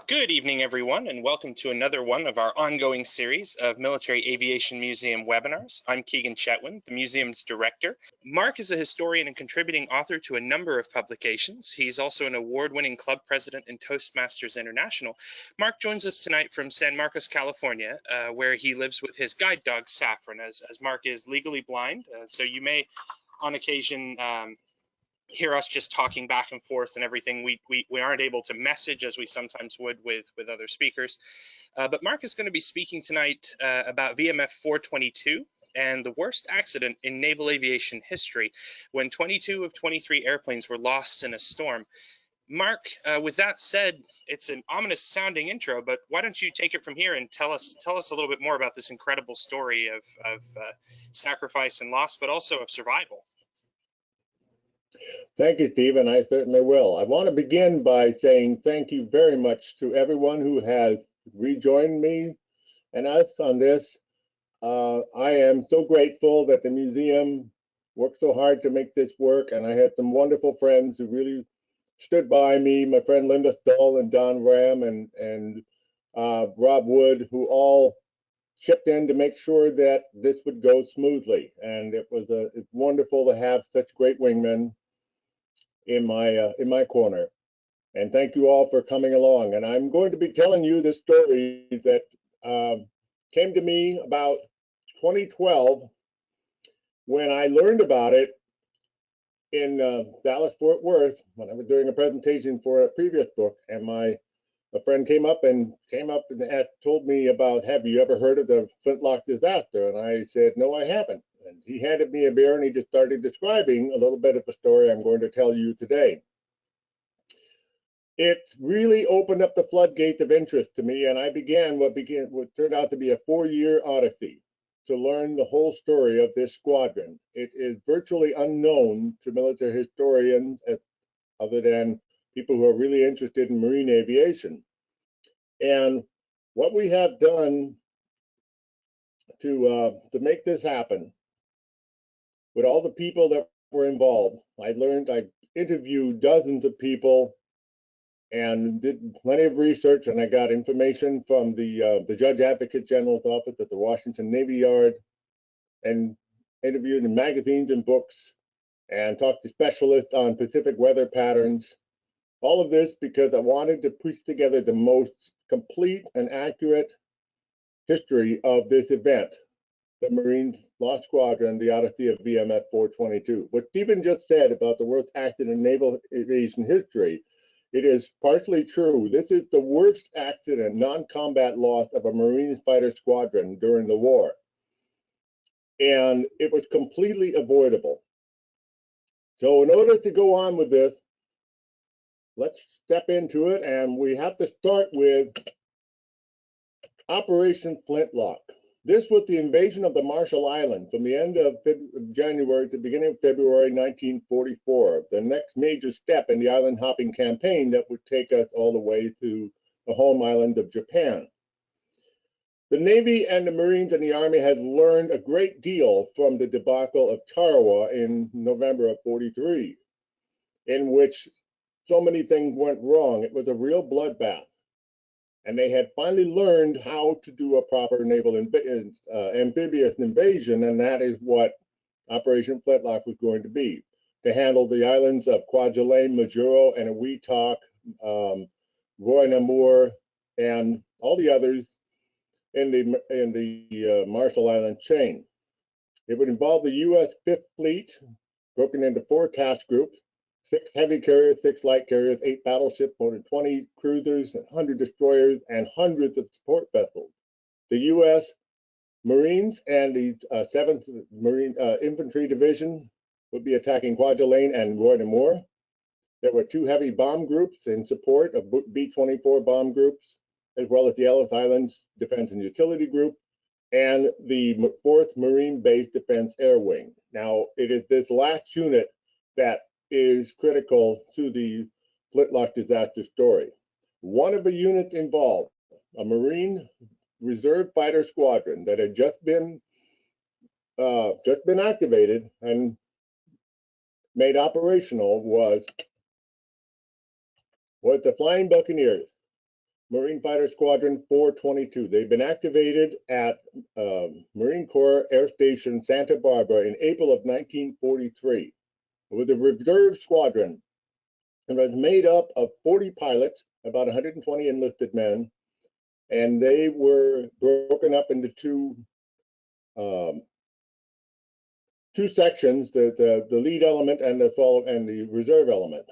Good evening, everyone, and welcome to another one of our ongoing series of Military Aviation Museum webinars. I'm Keegan Chetwin, the museum's director. Mark is a historian and contributing author to a number of publications. He's also an award-winning club president in Toastmasters International. Mark joins us tonight from San Marcos, California, where he lives with his guide dog, Saffron, as Mark is legally blind. So you may, on occasion, hear us just talking back and forth and everything. We aren't able to message as we sometimes would with other speakers. But Mark is going to be speaking tonight about VMF-422 and the worst accident in naval aviation history, when 22 of 23 airplanes were lost in a storm. Mark, with that said, it's an ominous sounding intro, but why don't you take it from here and tell us a little bit more about this incredible story of sacrifice and loss, but also of survival. Thank you, Steve, and I certainly will. I want to begin by saying thank you very much to everyone who has rejoined me and us on this. I am so grateful that the museum worked so hard to make this work, and I had some wonderful friends who really stood by me, my friend Linda Stoll and Don Ram and Rob Wood, who all chipped in to make sure that this would go smoothly. And it's wonderful to have such great wingmen in my corner. And thank you all for coming along. And I'm going to be telling you the story that came to me about 2012 when I learned about it in Dallas, Fort Worth, when I was doing a presentation for a previous book. And a friend came up and told me about, have you ever heard of the Flintlock disaster? And I said, no, I haven't. And he handed me a beer and he just started describing a little bit of the story I'm going to tell you today. It really opened up the floodgates of interest to me, and I began what turned out to be a 4-year odyssey to learn the whole story of this squadron. It is virtually unknown to military historians, other than people who are really interested in marine aviation. And what we have done to make this happen, with all the people that were involved, I interviewed dozens of people and did plenty of research, and I got information from the Judge Advocate General's office at the Washington Navy Yard, and interviewed in magazines and books, and talked to specialists on Pacific weather patterns. All of this because I wanted to piece together the most complete and accurate history of this event, the Marines Lost Squadron, the Odyssey of VMF-422. What Stephen just said about the worst accident in naval aviation history, it is partially true. This is the worst accident, non-combat loss of a Marines fighter squadron during the war. And it was completely avoidable. So in order to go on with this, let's step into it, and we have to start with Operation Flintlock. This was the invasion of the Marshall Islands from the end of January to the beginning of February 1944, the next major step in the island hopping campaign that would take us all the way to the home island of Japan. The Navy and the Marines and the Army had learned a great deal from the debacle of Tarawa in November of '43, in which so many things went wrong. It was a real bloodbath. And they had finally learned how to do a proper naval amphibious invasion, and that is what Operation Flintlock was going to be, to handle the islands of Kwajalein, Majuro, and Weetok, Roy Namur, and all the others in the Marshall Island chain. It would involve the U.S. Fifth Fleet, broken into 4 task groups: 6 heavy carriers, 6 light carriers, 8 battleships, more than 20 cruisers, 100 destroyers, and hundreds of support vessels. The U.S. Marines and the 7th Marine Infantry Division would be attacking Kwajalein and Roy Namur. There were 2 heavy bomb groups in support of B-24 bomb groups, as well as the Ellis Islands Defense and Utility Group, and the 4th Marine Base Defense Air Wing. Now, it is this last unit that is critical to the Flintlock disaster story. One of the units involved, a Marine Reserve Fighter Squadron that had just been activated and made operational, was the Flying Buccaneers. Marine Fighter Squadron 422. They've been activated at Marine Corps Air Station Santa Barbara in April of 1943 with a reserve squadron. It was made up of 40 pilots, about 120 enlisted men, and they were broken up into two sections: the lead element and the reserve element,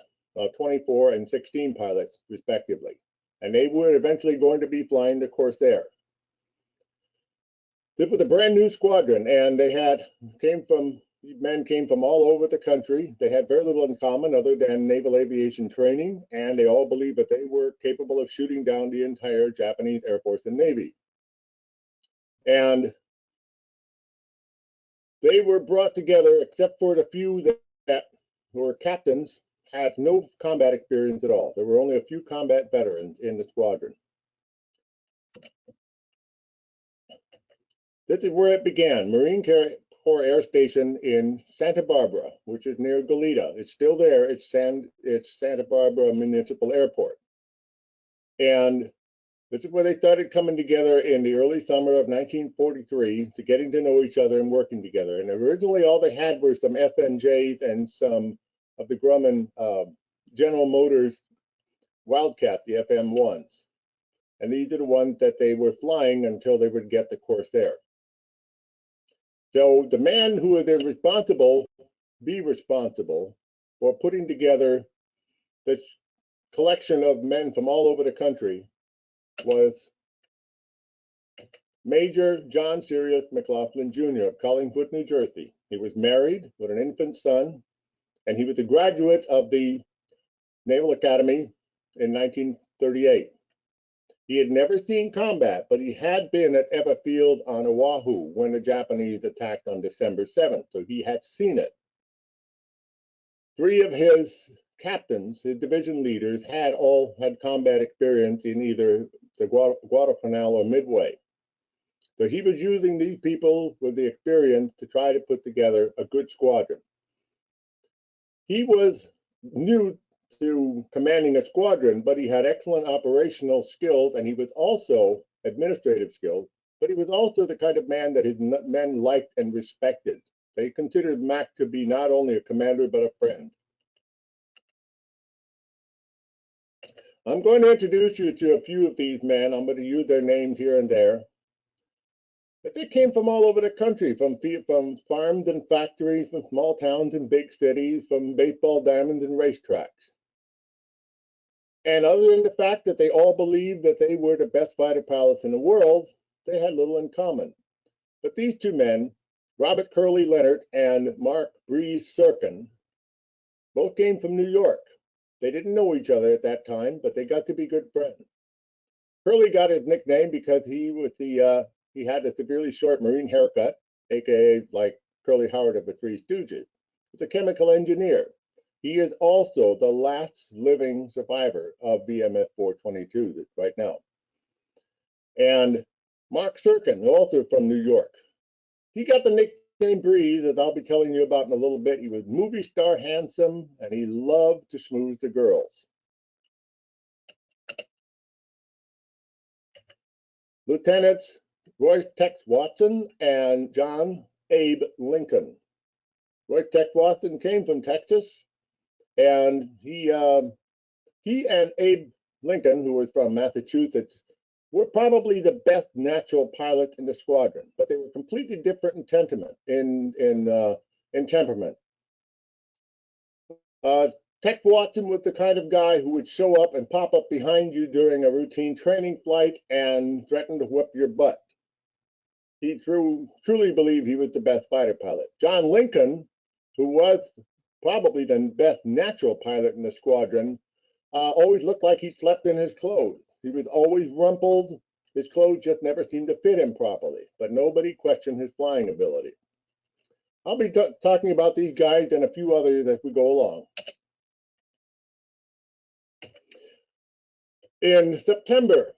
24 and 16 pilots respectively. And they were eventually going to be flying the Corsair. This was a brand new squadron, and men came from all over the country. They had very little in common other than naval aviation training, and they all believed that they were capable of shooting down the entire Japanese Air Force and Navy. And they were brought together, except for the few that were captains, had no combat experience at all. There were only a few combat veterans in the squadron. This is where it began, Marine Corps Air Station in Santa Barbara, which is near Goleta. It's still there. It's Santa Barbara Municipal Airport. And this is where they started coming together in the early summer of 1943 to getting to know each other and working together. And originally all they had were some FNJs and some of the Grumman General Motors Wildcat, the FM1s. And these are the ones that they were flying until they would get the Corsair. So the man who was responsible for putting together this collection of men from all over the country was Major John Sirius McLaughlin Jr. of Collingwood, New Jersey. He was married with an infant son, and he was a graduate of the Naval Academy in 1938. He had never seen combat, but he had been at Eva Field on Oahu when the Japanese attacked on December 7th, so he had seen it. Three of his captains, his division leaders, had combat experience in either the Guadalcanal or Midway. So he was using these people with the experience to try to put together a good squadron. He was new to commanding a squadron, but he had excellent operational skills, and he was also administrative skills, but he was also the kind of man that his men liked and respected. They considered Mac to be not only a commander, but a friend. I'm going to introduce you to a few of these men. I'm going to use their names here and there. But they came from all over the country, from farms and factories, from small towns and big cities, from baseball diamonds and racetracks. And other than the fact that they all believed that they were the best fighter pilots in the world, they had little in common. But these two men, Robert Curly Leonard and Mark Breeze Serkin, both came from New York. They didn't know each other at that time, but they got to be good friends. Curly got his nickname because he had a severely short Marine haircut, aka like Curly Howard of the Three Stooges. He's a chemical engineer. He is also the last living survivor of VMF-422 right now. And Mark Serkin, also from New York. He got the nickname Breeze, as I'll be telling you about in a little bit. He was movie star handsome, and he loved to schmooze the girls. Lieutenants Royce Tex Watson and John Abe Lincoln. Royce Tex Watson came from Texas, and he and Abe Lincoln, who was from Massachusetts, were probably the best natural pilots in the squadron, but they were completely different in temperament. Tex Watson was the kind of guy who would show up and pop up behind you during a routine training flight and threaten to whip your butt. He truly believed he was the best fighter pilot. John Lincoln, who was probably the best natural pilot in the squadron, always looked like he slept in his clothes. He was always rumpled. His clothes just never seemed to fit him properly, but nobody questioned his flying ability. I'll be talking about these guys and a few others as we go along. In September,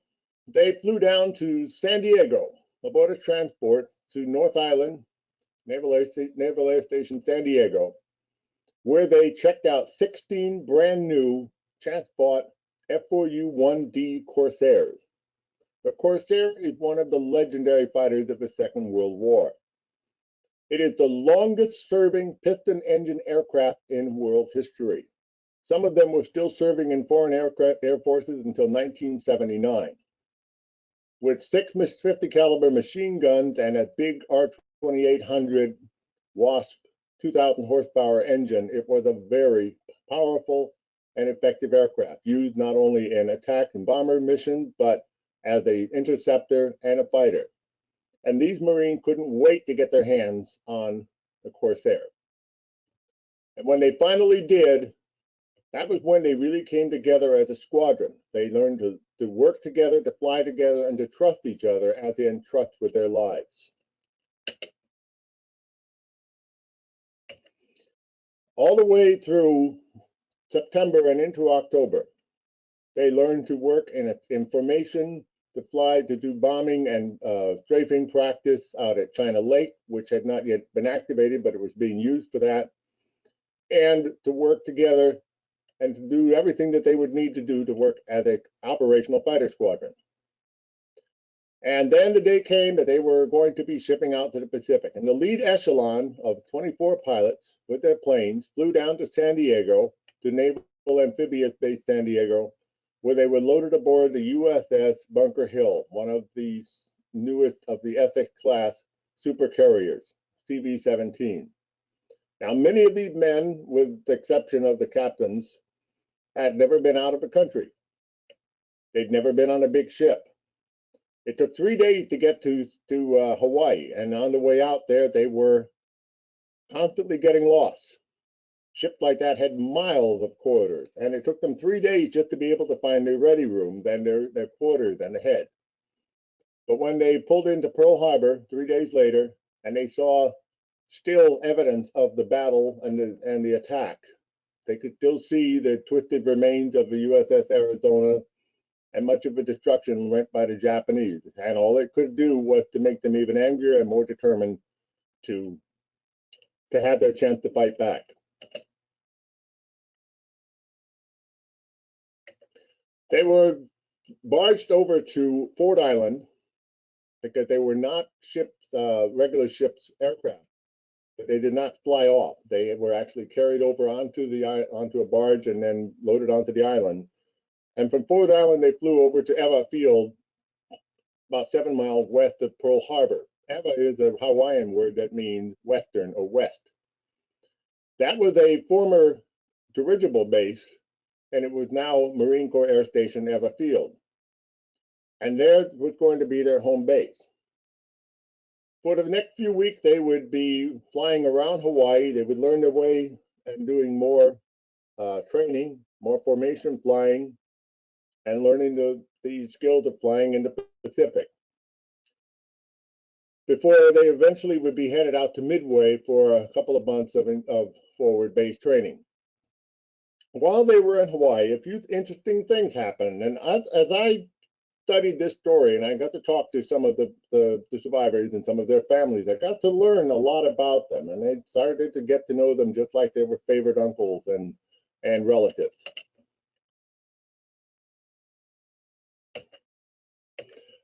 they flew down to San Diego aboard a transport to North Island, Naval Air Station, San Diego, where they checked out 16 brand new chance-bought F4U-1D Corsairs. The Corsair is one of the legendary fighters of the Second World War. It is the longest-serving piston-engine aircraft in world history. Some of them were still serving in foreign air forces until 1979. With 6 50 caliber machine guns and a big R2800 Wasp 2,000 horsepower engine, it was a very powerful and effective aircraft, used not only in attack and bomber missions, but as an interceptor and a fighter. And these Marines couldn't wait to get their hands on the Corsair. And when they finally did, that was when they really came together as a squadron. They learned to work together, to fly together, and to trust each other as they entrust with their lives. All the way through September and into October, they learned to work in formation, to fly, to do bombing and strafing practice out at China Lake, which had not yet been activated, but it was being used for that, and to work together and to do everything that they would need to do to work as an operational fighter squadron. And then the day came that they were going to be shipping out to the Pacific. And the lead echelon of 24 pilots with their planes flew down to San Diego, to Naval Amphibious Base San Diego, where they were loaded aboard the USS Bunker Hill, one of the newest of the Essex class super carriers, CV-17. Now, many of these men, with the exception of the captains, had never been out of the country. They'd never been on a big ship. It took 3 days to get to Hawaii, and on the way out there, they were constantly getting lost. Ships like that had miles of corridors, and it took them 3 days just to be able to find their ready rooms and their quarters and ahead. But when they pulled into Pearl Harbor 3 days later, and they saw still evidence of the battle and the attack, they could still see the twisted remains of the USS Arizona, and much of the destruction went by the Japanese. And all it could do was to make them even angrier and more determined to have their chance to fight back. They were barged over to Ford Island because they were not ships, regular ships aircraft. They did not fly off. They were actually carried over onto a barge and then loaded onto the island. And from Ford Island, they flew over to Ewa Field, about 7 miles west of Pearl Harbor. Ewa is a Hawaiian word that means western or west. That was a former dirigible base, and it was now Marine Corps Air Station Ewa Field. And there was going to be their home base. For the next few weeks, they would be flying around Hawaii. They would learn their way and doing more training, more formation flying, and learning the skills of flying in the Pacific, before they eventually would be headed out to Midway for a couple of months of forward base training. While they were in Hawaii, a few interesting things happened, and as I studied this story and I got to talk to some of the survivors and some of their families, I got to learn a lot about them, and I started to get to know them just like they were favorite uncles and relatives.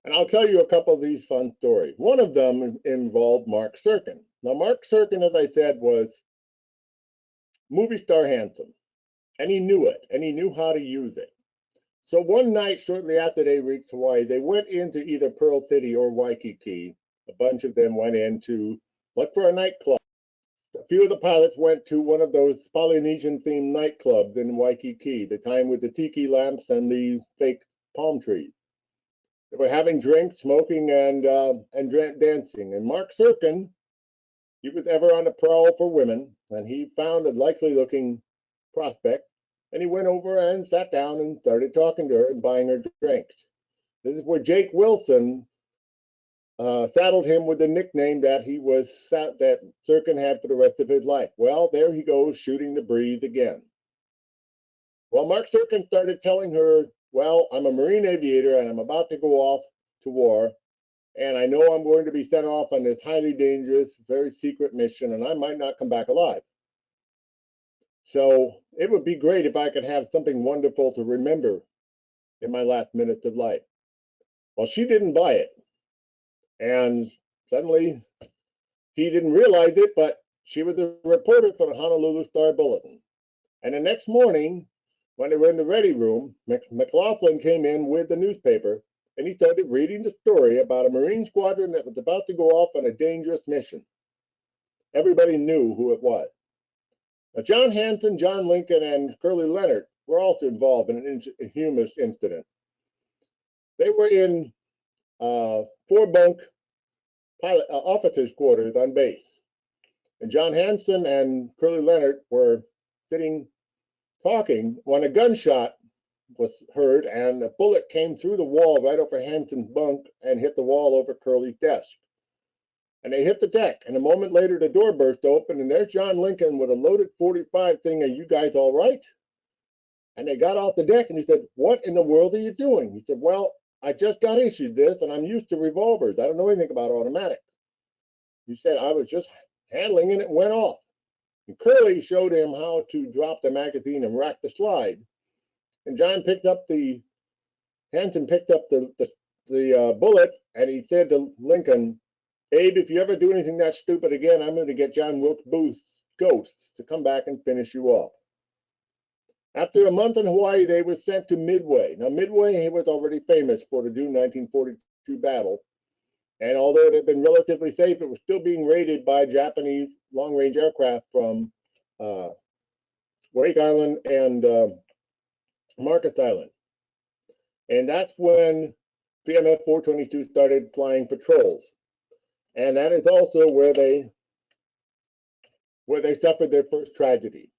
And I'll tell you a couple of these fun stories. One of them involved Mark Serkin. Now, Mark Serkin, as I said, was movie star handsome, and he knew it, and he knew how to use it. So one night, shortly after they reached Hawaii, they went into either Pearl City or Waikiki. A bunch of them went in to look for a nightclub. A few of the pilots went to one of those Polynesian-themed nightclubs in Waikiki, the time with the tiki lamps and the fake palm trees. They were having drinks, smoking, and dancing. And Mark Serkin, he was ever on the prowl for women, and he found a likely-looking prospect, and he went over and sat down and started talking to her and buying her drinks. This is where Jake Wilson saddled him with the nickname that that Serkin had for the rest of his life. Well, there he goes, shooting the breeze again. Well, Mark Serkin started telling her, well, I'm a Marine aviator and I'm about to go off to war, and I know I'm going to be sent off on this highly dangerous, very secret mission, and I might not come back alive. So it would be great if I could have something wonderful to remember in my last minutes of life. Well, she didn't buy it. And suddenly, he didn't realize it, but she was a reporter for the Honolulu Star Bulletin. And the next morning, when they were in the ready room, McLaughlin came in with the newspaper, and he started reading the story about a Marine squadron that was about to go off on a dangerous mission. Everybody knew who it was. Now, John Hanson, John Lincoln, and Curly Leonard were also involved in a humorous incident. They were in four-bunk pilot officers' quarters on base. And John Hanson and Curly Leonard were sitting talking when a gunshot was heard and a bullet came through the wall right over Hanson's bunk and hit the wall over Curly's desk. And they hit the deck, and a moment later the door burst open, and there's John Lincoln with a loaded .45 saying, "Are you guys all right?" And they got off the deck, and he said, "What in the world are you doing?" He said, "Well, I just got issued this, and I'm used to revolvers. I don't know anything about automatics." He said, "I was just handling it, and it went off." And Curly showed him how to drop the magazine and rack the slide. And Hanson picked up the bullet, and he said to Lincoln, "Abe, if you ever do anything that stupid again, I'm going to get John Wilkes Booth's ghost to come back and finish you off." After a month in Hawaii, they were sent to Midway. Now, Midway was already famous for the June 1942 battle, and although it had been relatively safe, it was still being raided by Japanese long-range aircraft from Wake Island and Marcus Island. And that's when VMF-422 started flying patrols. And that is also where they suffered their first tragedy.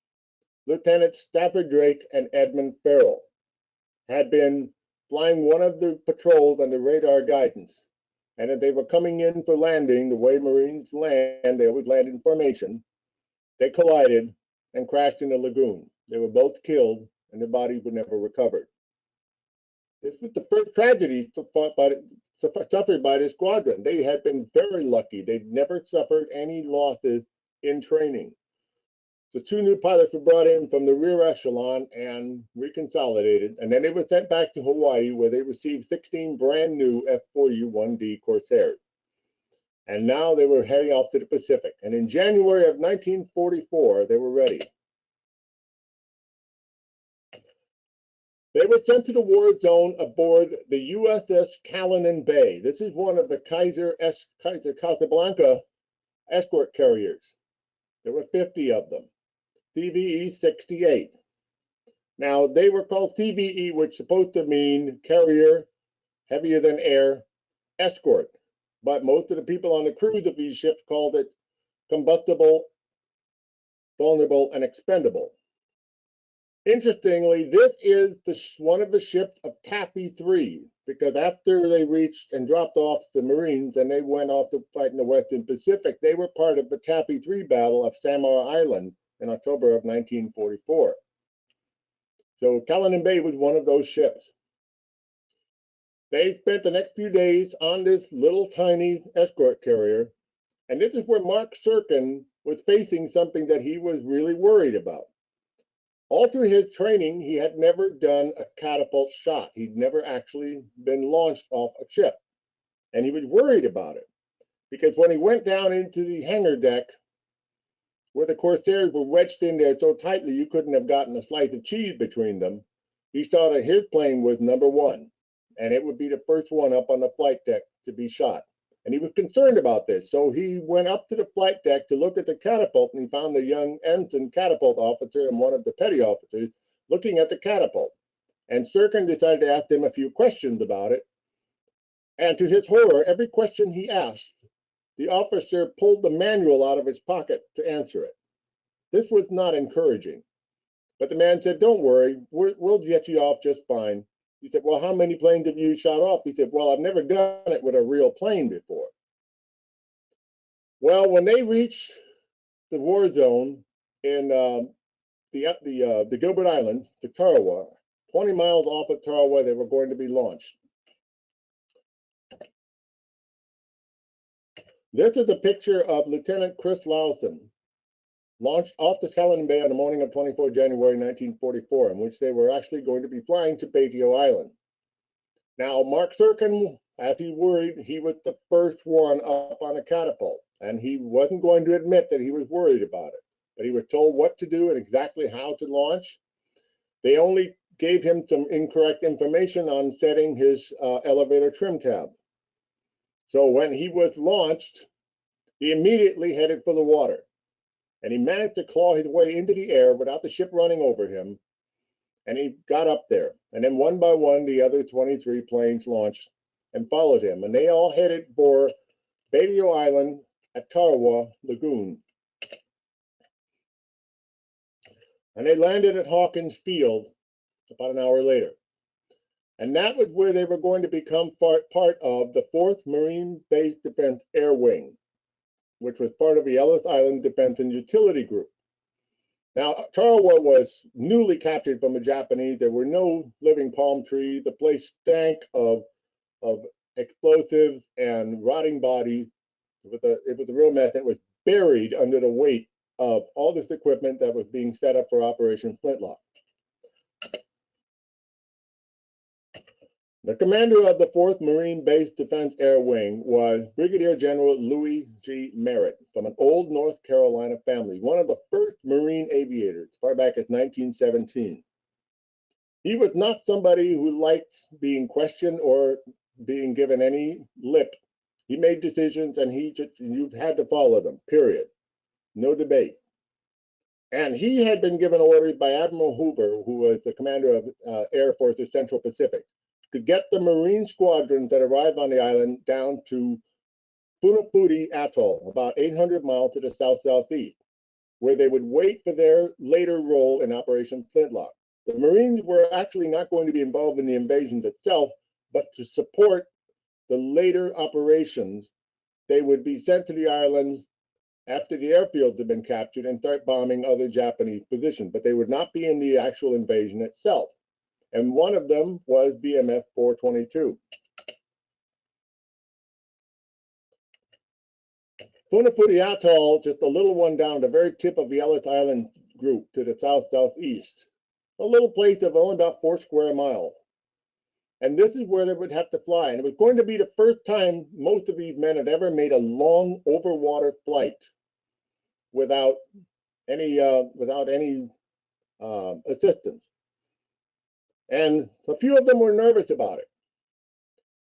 Lieutenant Stafford Drake and Edmund Farrell had been flying one of the patrols under radar guidance. And as they were coming in for landing, the way Marines land, they always land in formation, they collided and crashed in a lagoon. They were both killed, and their bodies were never recovered. This was the first tragedy suffered by the squadron. They had been very lucky. They'd never suffered any losses in training. So 2 new pilots were brought in from the rear echelon and reconsolidated, and then they were sent back to Hawaii, where they received 16 brand new F4U-1D Corsairs. And now they were heading off to the Pacific. And in January of 1944, they were ready. They were sent to the war zone aboard the USS Callanan Bay. This is one of the Kaiser Casablanca escort carriers. There were 50 of them, CVE 68. Now, they were called CVE, which is supposed to mean carrier, heavier than air, escort. But most of the people on the crews of these ships called it combustible, vulnerable, and expendable. Interestingly, this is one of the ships of Taffy 3, because after they reached and dropped off the Marines and they went off to fight in the Western Pacific, they were part of the Taffy 3 battle of Samar Island in October of 1944. So Callanan Bay was one of those ships. They spent the next few days on this little tiny escort carrier, and this is where Mark Serkin was facing something that he was really worried about. All through his training, he had never done a catapult shot. He'd never actually been launched off a ship. And he was worried about it because when he went down into the hangar deck, where the Corsairs were wedged in there so tightly you couldn't have gotten a slice of cheese between them, he saw that his plane was number 1, and it would be the first one up on the flight deck to be shot. And he was concerned about this, so he went up to the flight deck to look at the catapult, and he found the young ensign catapult officer and one of the petty officers looking at the catapult. And Serkin decided to ask him a few questions about it. And to his horror, every question he asked, the officer pulled the manual out of his pocket to answer it. This was not encouraging. But the man said, "Don't worry, we'll get you off just fine." He said, "Well, how many planes have you shot off?" He said, "Well, I've never done it with a real plane before." Well, when they reached the war zone in the Gilbert Islands, to Tarawa, 20 miles off of Tarawa, they were going to be launched. This is a picture of Lieutenant Chris Lawson, launched off the Callanan Bay on the morning of 24 January 1944, in which they were actually going to be flying to Batio Island. Now, Mark Serkin, as he worried, he was the first one up on a catapult, and he wasn't going to admit that he was worried about it, but he was told what to do and exactly how to launch. They only gave him some incorrect information on setting his elevator trim tab. So when he was launched, he immediately headed for the water, and he managed to claw his way into the air without the ship running over him, and he got up there. And then one by one, the other 23 planes launched and followed him, and they all headed for Badio Island at Tarawa Lagoon. And they landed at Hawkins Field about an hour later. And that was where they were going to become part of the 4th Marine Base Defense Air Wing, which was part of the Ellis Island Defense and Utility Group. Now, Tarawa was newly captured from the Japanese. There were no living palm trees. The place stank of explosives and rotting bodies. It was a real mess. It was buried under the weight of all this equipment that was being set up for Operation Flintlock. The commander of the 4th Marine Base Defense Air Wing was Brigadier General Louis G. Merritt from an old North Carolina family, one of the first Marine aviators, far back as 1917. He was not somebody who liked being questioned or being given any lip. He made decisions and you had to follow them, period. No debate. And he had been given orders by Admiral Hoover, who was the commander of Air Force's Central Pacific, to get the Marine squadrons that arrived on the island down to Funafuti Atoll, about 800 miles to the south-southeast, where they would wait for their later role in Operation Flintlock. The Marines were actually not going to be involved in the invasions itself, but to support the later operations, they would be sent to the islands after the airfields had been captured and start bombing other Japanese positions, but they would not be in the actual invasion itself. And one of them was VMF-422. Funafuti Atoll, just a little one down the very tip of the Ellis Island group to the south-southeast. A little place of only about 4 square miles. And this is where they would have to fly. And it was going to be the first time most of these men had ever made a long overwater flight without any assistance. And a few of them were nervous about it.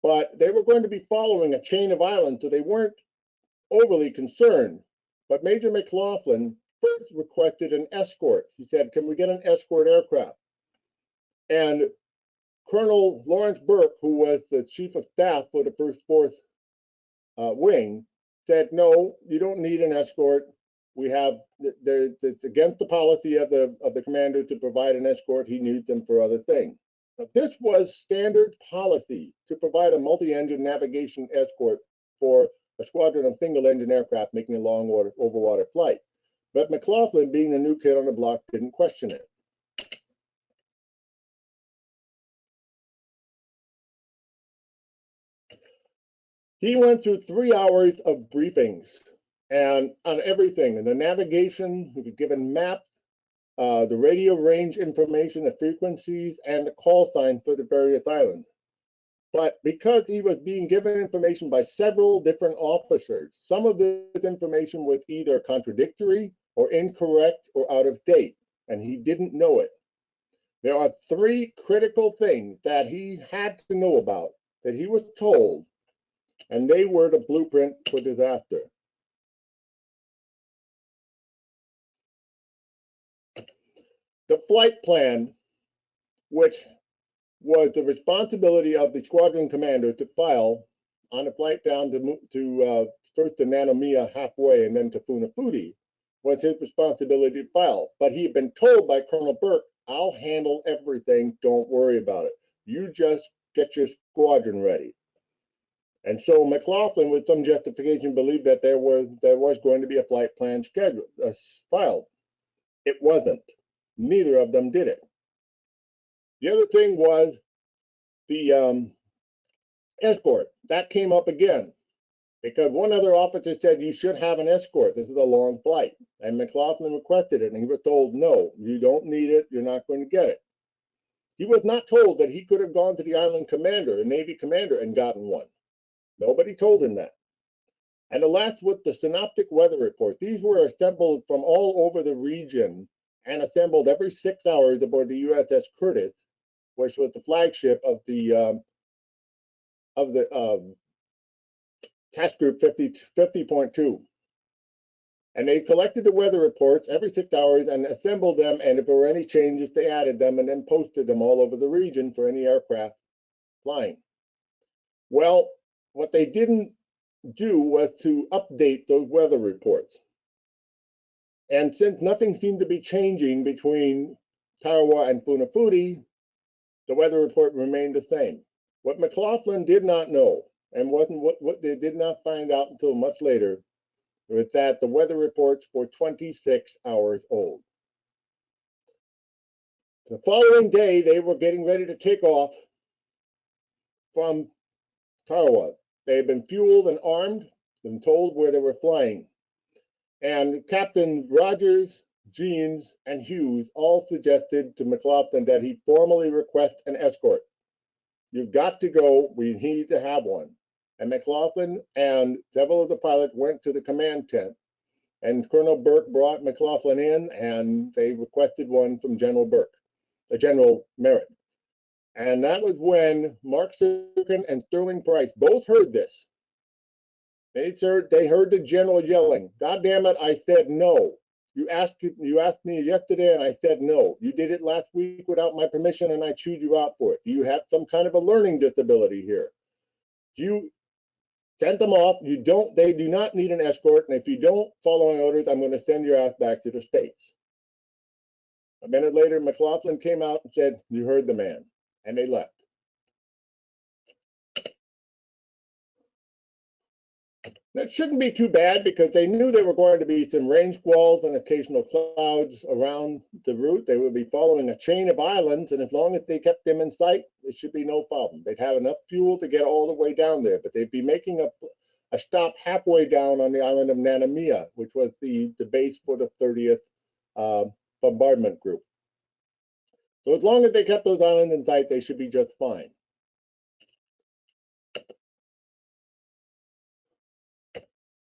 But they were going to be following a chain of islands, so they weren't overly concerned. But Major McLaughlin first requested an escort. He said, "Can we get an escort aircraft?" And Colonel Lawrence Burke, who was the chief of staff for the First Force Wing, said, "No, you don't need an escort. It's against the policy of the commander to provide an escort. He needs them for other things." But this was standard policy to provide a multi-engine navigation escort for a squadron of single-engine aircraft making a long overwater flight. But McLaughlin, being the new kid on the block, didn't question it. He went through 3 hours of briefings and on everything, and the navigation. He was given maps, the radio range information, the frequencies, and the call signs for the various islands. But because he was being given information by several different officers, some of this information was either contradictory or incorrect or out of date, and he didn't know it. There are 3 critical things that he had to know about, that he was told, and they were the blueprint for disaster. The flight plan, which was the responsibility of the squadron commander to file on a flight down to first to Nanomiya halfway and then to Funafuti, was his responsibility to file. But he had been told by Colonel Burke, "I'll handle everything, don't worry about it. You just get your squadron ready." And so McLaughlin, with some justification, believed that there was going to be a flight plan scheduled, filed. It wasn't. Neither of them did it. The other thing was the escort. That came up again because one other officer said, "You should have an escort. This is a long flight." And McLaughlin requested it, and he was told, "No, you don't need it. You're not going to get it." He was not told that he could have gone to the island commander, a Navy commander, and gotten one. Nobody told him that. And the last was the synoptic weather reports. These were assembled from all over the region and assembled every 6 hours aboard the USS Curtis, which was the flagship of the Task Group 50.2. And they collected the weather reports every 6 hours and assembled them, and if there were any changes, they added them and then posted them all over the region for any aircraft flying. Well, what they didn't do was to update those weather reports. And since nothing seemed to be changing between Tarawa and Funafuti, the weather report remained the same. What McLaughlin did not know, and wasn't what they did not find out until much later, was that the weather reports were 26 hours old. The following day, they were getting ready to take off from Tarawa. They had been fueled and armed and told where they were flying. And Captain Rogers, Jeans, and Hughes all suggested to McLaughlin that he formally request an escort. You've got to go. We need to have one. And McLaughlin and several of the pilots went to the command tent. And Colonel Burke brought McLaughlin in, and they requested one from General Burke, General Merritt. And that was when Mark Serkin and Sterling Price both heard this. They heard the general yelling, "God damn it, I said no. You asked me yesterday and I said no. You did it last week without my permission and I chewed you out for it. Do you have some kind of a learning disability here? You sent them off. They do not need an escort, and if you don't follow my orders, I'm going to send your ass back to the States." A minute later, McLaughlin came out and said, "You heard the man," and they left. That shouldn't be too bad because they knew there were going to be some rain squalls and occasional clouds around the route. They would be following a chain of islands, and as long as they kept them in sight, it should be no problem. They'd have enough fuel to get all the way down there, but they'd be making a stop halfway down on the island of Nanumea, which was the base for the 30th Bombardment Group. So as long as they kept those islands in sight, they should be just fine.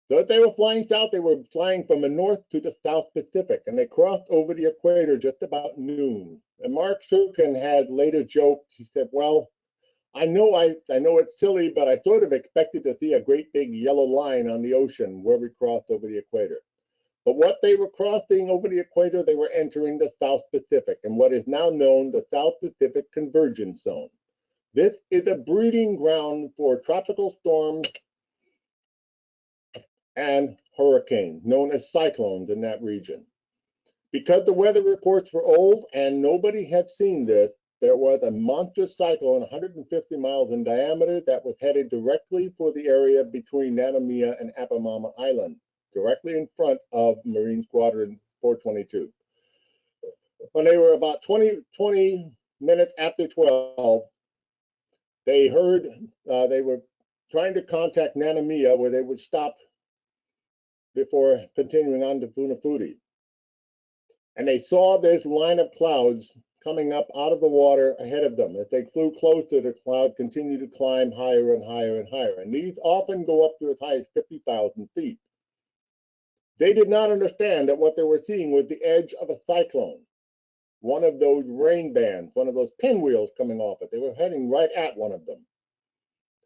So as they were flying south, they were flying from the north to the South Pacific, and they crossed over the equator just about noon. And Mark Serkin had later joked, he said, "Well, I know it's silly, but I sort of expected to see a great big yellow line on the ocean where we crossed over the equator." But what they were crossing over the equator, they were entering the South Pacific, and what is now known the South Pacific Convergence Zone. This is a breeding ground for tropical storms and hurricanes, known as cyclones in that region. Because the weather reports were old and nobody had seen this, there was a monstrous cyclone 150 miles in diameter that was headed directly for the area between Nanumea and Apamama Island, directly in front of Marine Squadron 422. When they were about 20 minutes after 12, they heard they were trying to contact Nanumea where they would stop before continuing on to Funafuti. And they saw this line of clouds coming up out of the water ahead of them. As they flew closer, the cloud continued to climb higher and higher and higher. And these often go up to as high as 50,000 feet. They did not understand that what they were seeing was the edge of a cyclone, one of those rain bands, one of those pinwheels coming off it. They were heading right at one of them.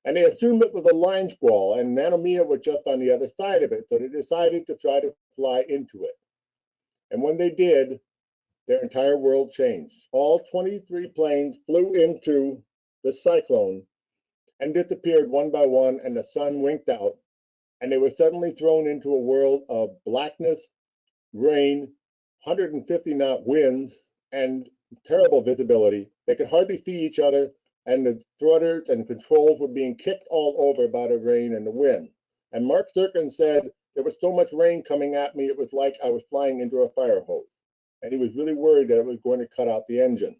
And they assumed it was a line squall, and Nanumea was just on the other side of it, so they decided to try to fly into it. And when they did, their entire world changed. All 23 planes flew into the cyclone and disappeared one by one, and the sun winked out, and they were suddenly thrown into a world of blackness, rain, 150-knot winds, and terrible visibility. They could hardly see each other, and the thrudders and controls were being kicked all over by the rain and the wind. And Mark Serkin said, "There was so much rain coming at me, it was like I was flying into a fire hose." And he was really worried that it was going to cut out the engine.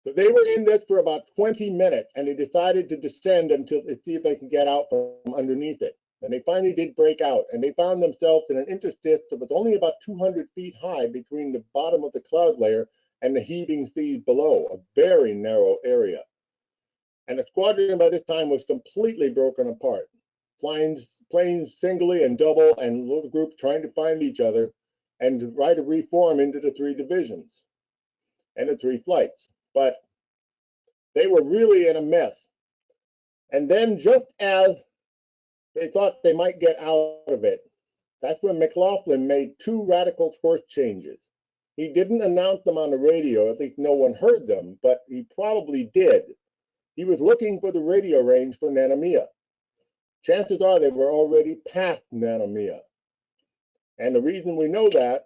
So they were in this for about 20 minutes, and they decided to descend until to see if they could get out from underneath it. And they finally did break out, and they found themselves in an interstice that was only about 200 feet high between the bottom of the cloud layer and the heaving seas below, a very narrow area. And the squadron by this time was completely broken apart. Planes singly and double and little groups trying to find each other and to try to reform into the 3 divisions and the 3 flights. But they were really in a mess. And then just as they thought they might get out of it, that's when McLaughlin made 2 radical course changes. He didn't announce them on the radio, at least no one heard them, but he probably did. He was looking for the radio range for Nanumea. Chances are they were already past Nanumea. And the reason we know that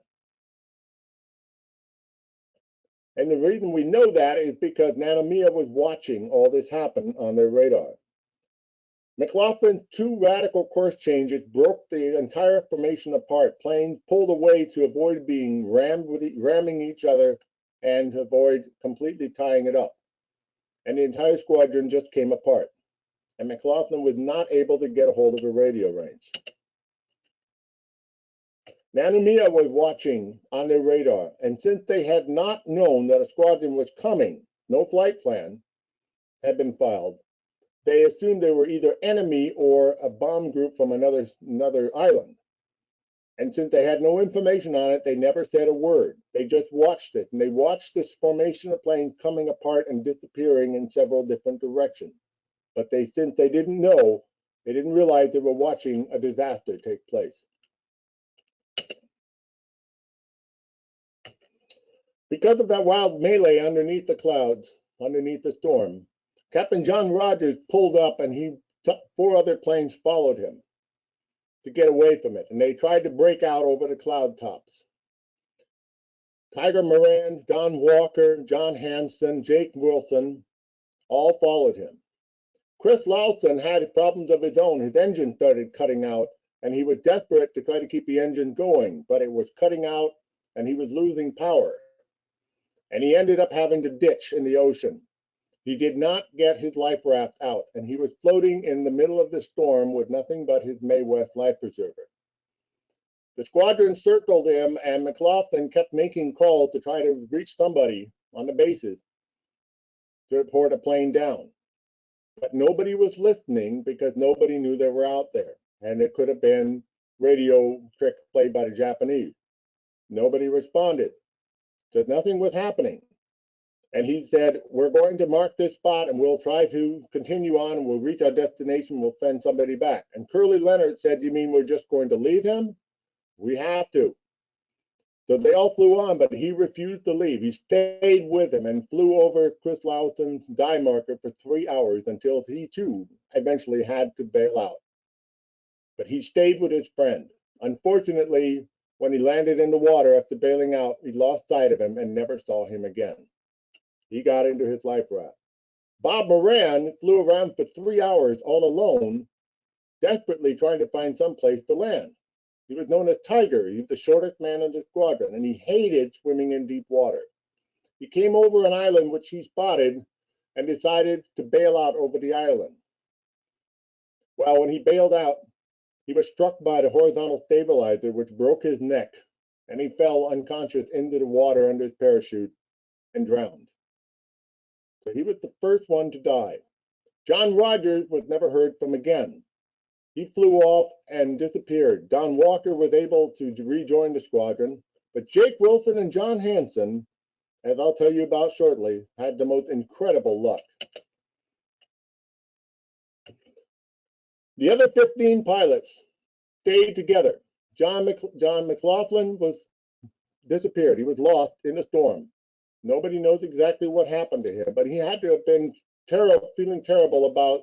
is because Nanumea was watching all this happen on their radar. McLaughlin's 2 radical course changes broke the entire formation apart. Planes pulled away to avoid being ramming each other and avoid completely tying it up. And the entire squadron just came apart. And McLaughlin was not able to get a hold of the radio range. Nanumea was watching on their radar, and since they had not known that a squadron was coming, no flight plan had been filed, they assumed they were either enemy or a bomb group from another island. And since they had no information on it, they never said a word. They just watched it, and they watched this formation of planes coming apart and disappearing in several different directions. But since they didn't know, they didn't realize they were watching a disaster take place. Because of that wild melee underneath the clouds, underneath the storm, Captain John Rogers pulled up, and 4 other planes followed him to get away from it, and they tried to break out over the cloud tops. Tiger Moran, Don Walker, John Hanson, Jake Wilson all followed him. Chris Lawson had problems of his own. His engine started cutting out, and he was desperate to try to keep the engine going, but it was cutting out, and he was losing power. And he ended up having to ditch in the ocean. He did not get his life raft out, and he was floating in the middle of the storm with nothing but his Mae West life preserver. The squadron circled him, and McLaughlin kept making calls to try to reach somebody on the bases to report a plane down. But nobody was listening because nobody knew they were out there, and it could have been radio trick played by the Japanese. Nobody responded. So nothing was happening. And he said, we're going to mark this spot and we'll try to continue on and we'll reach our destination. We'll send somebody back. And Curly Leonard said, you mean we're just going to leave him? We have to. So they all flew on, but he refused to leave. He stayed with him and flew over Chris Lawson's die marker for 3 hours until he too eventually had to bail out. But he stayed with his friend. Unfortunately, when he landed in the water after bailing out, he lost sight of him and never saw him again. He got into his life raft. Bob Moran flew around for 3 hours all alone, desperately trying to find some place to land. He was known as Tiger. He was the shortest man in the squadron, and he hated swimming in deep water. He came over an island which he spotted and decided to bail out over the island. Well, when he bailed out, he was struck by the horizontal stabilizer, which broke his neck, and he fell unconscious into the water under his parachute and drowned. So he was the first one to die. John Rogers was never heard from again. He flew off and disappeared. Don Walker was able to rejoin the squadron, but Jake Wilson and John Hanson, as I'll tell you about shortly, had the most incredible luck. The other 15 pilots stayed together. John McLaughlin was disappeared. He was lost in the storm. Nobody knows exactly what happened to him, but he had to have been feeling terrible about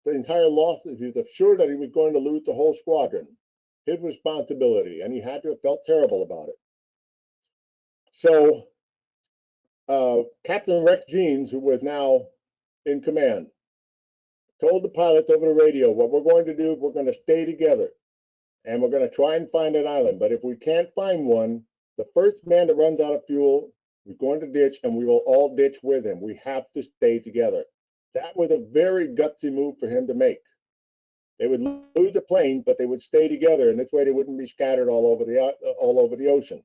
the entire loss. He was sure that he was going to lose the whole squadron, his responsibility, and he had to have felt terrible about it. So Captain Rex Jeans, who was now in command, told the pilots over the radio, what we're going to do is we're going to stay together, and we're going to try and find an island. But if we can't find one, the first man that runs out of fuel, we're going to ditch, and we will all ditch with him. We have to stay together. That was a very gutsy move for him to make. They would lose the plane, but they would stay together, and this way they wouldn't be scattered all over the ocean.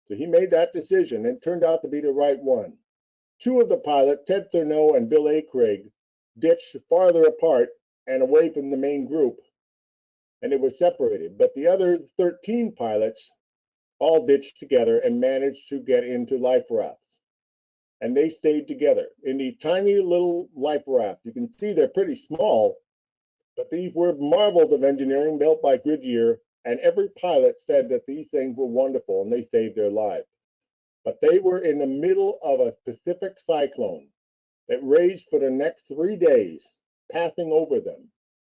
So he made that decision, and it turned out to be the right one. Two of the pilots, Ted Thurneau and Bill A. Craig, ditched farther apart and away from the main group, and they were separated. But the other 13 pilots all ditched together and managed to get into life rafts. And they stayed together in the tiny little life raft. You can see they're pretty small, but these were marvels of engineering built by Goodyear, and every pilot said that these things were wonderful and they saved their lives. But they were in the middle of a Pacific cyclone that raged for the next 3 days, passing over them.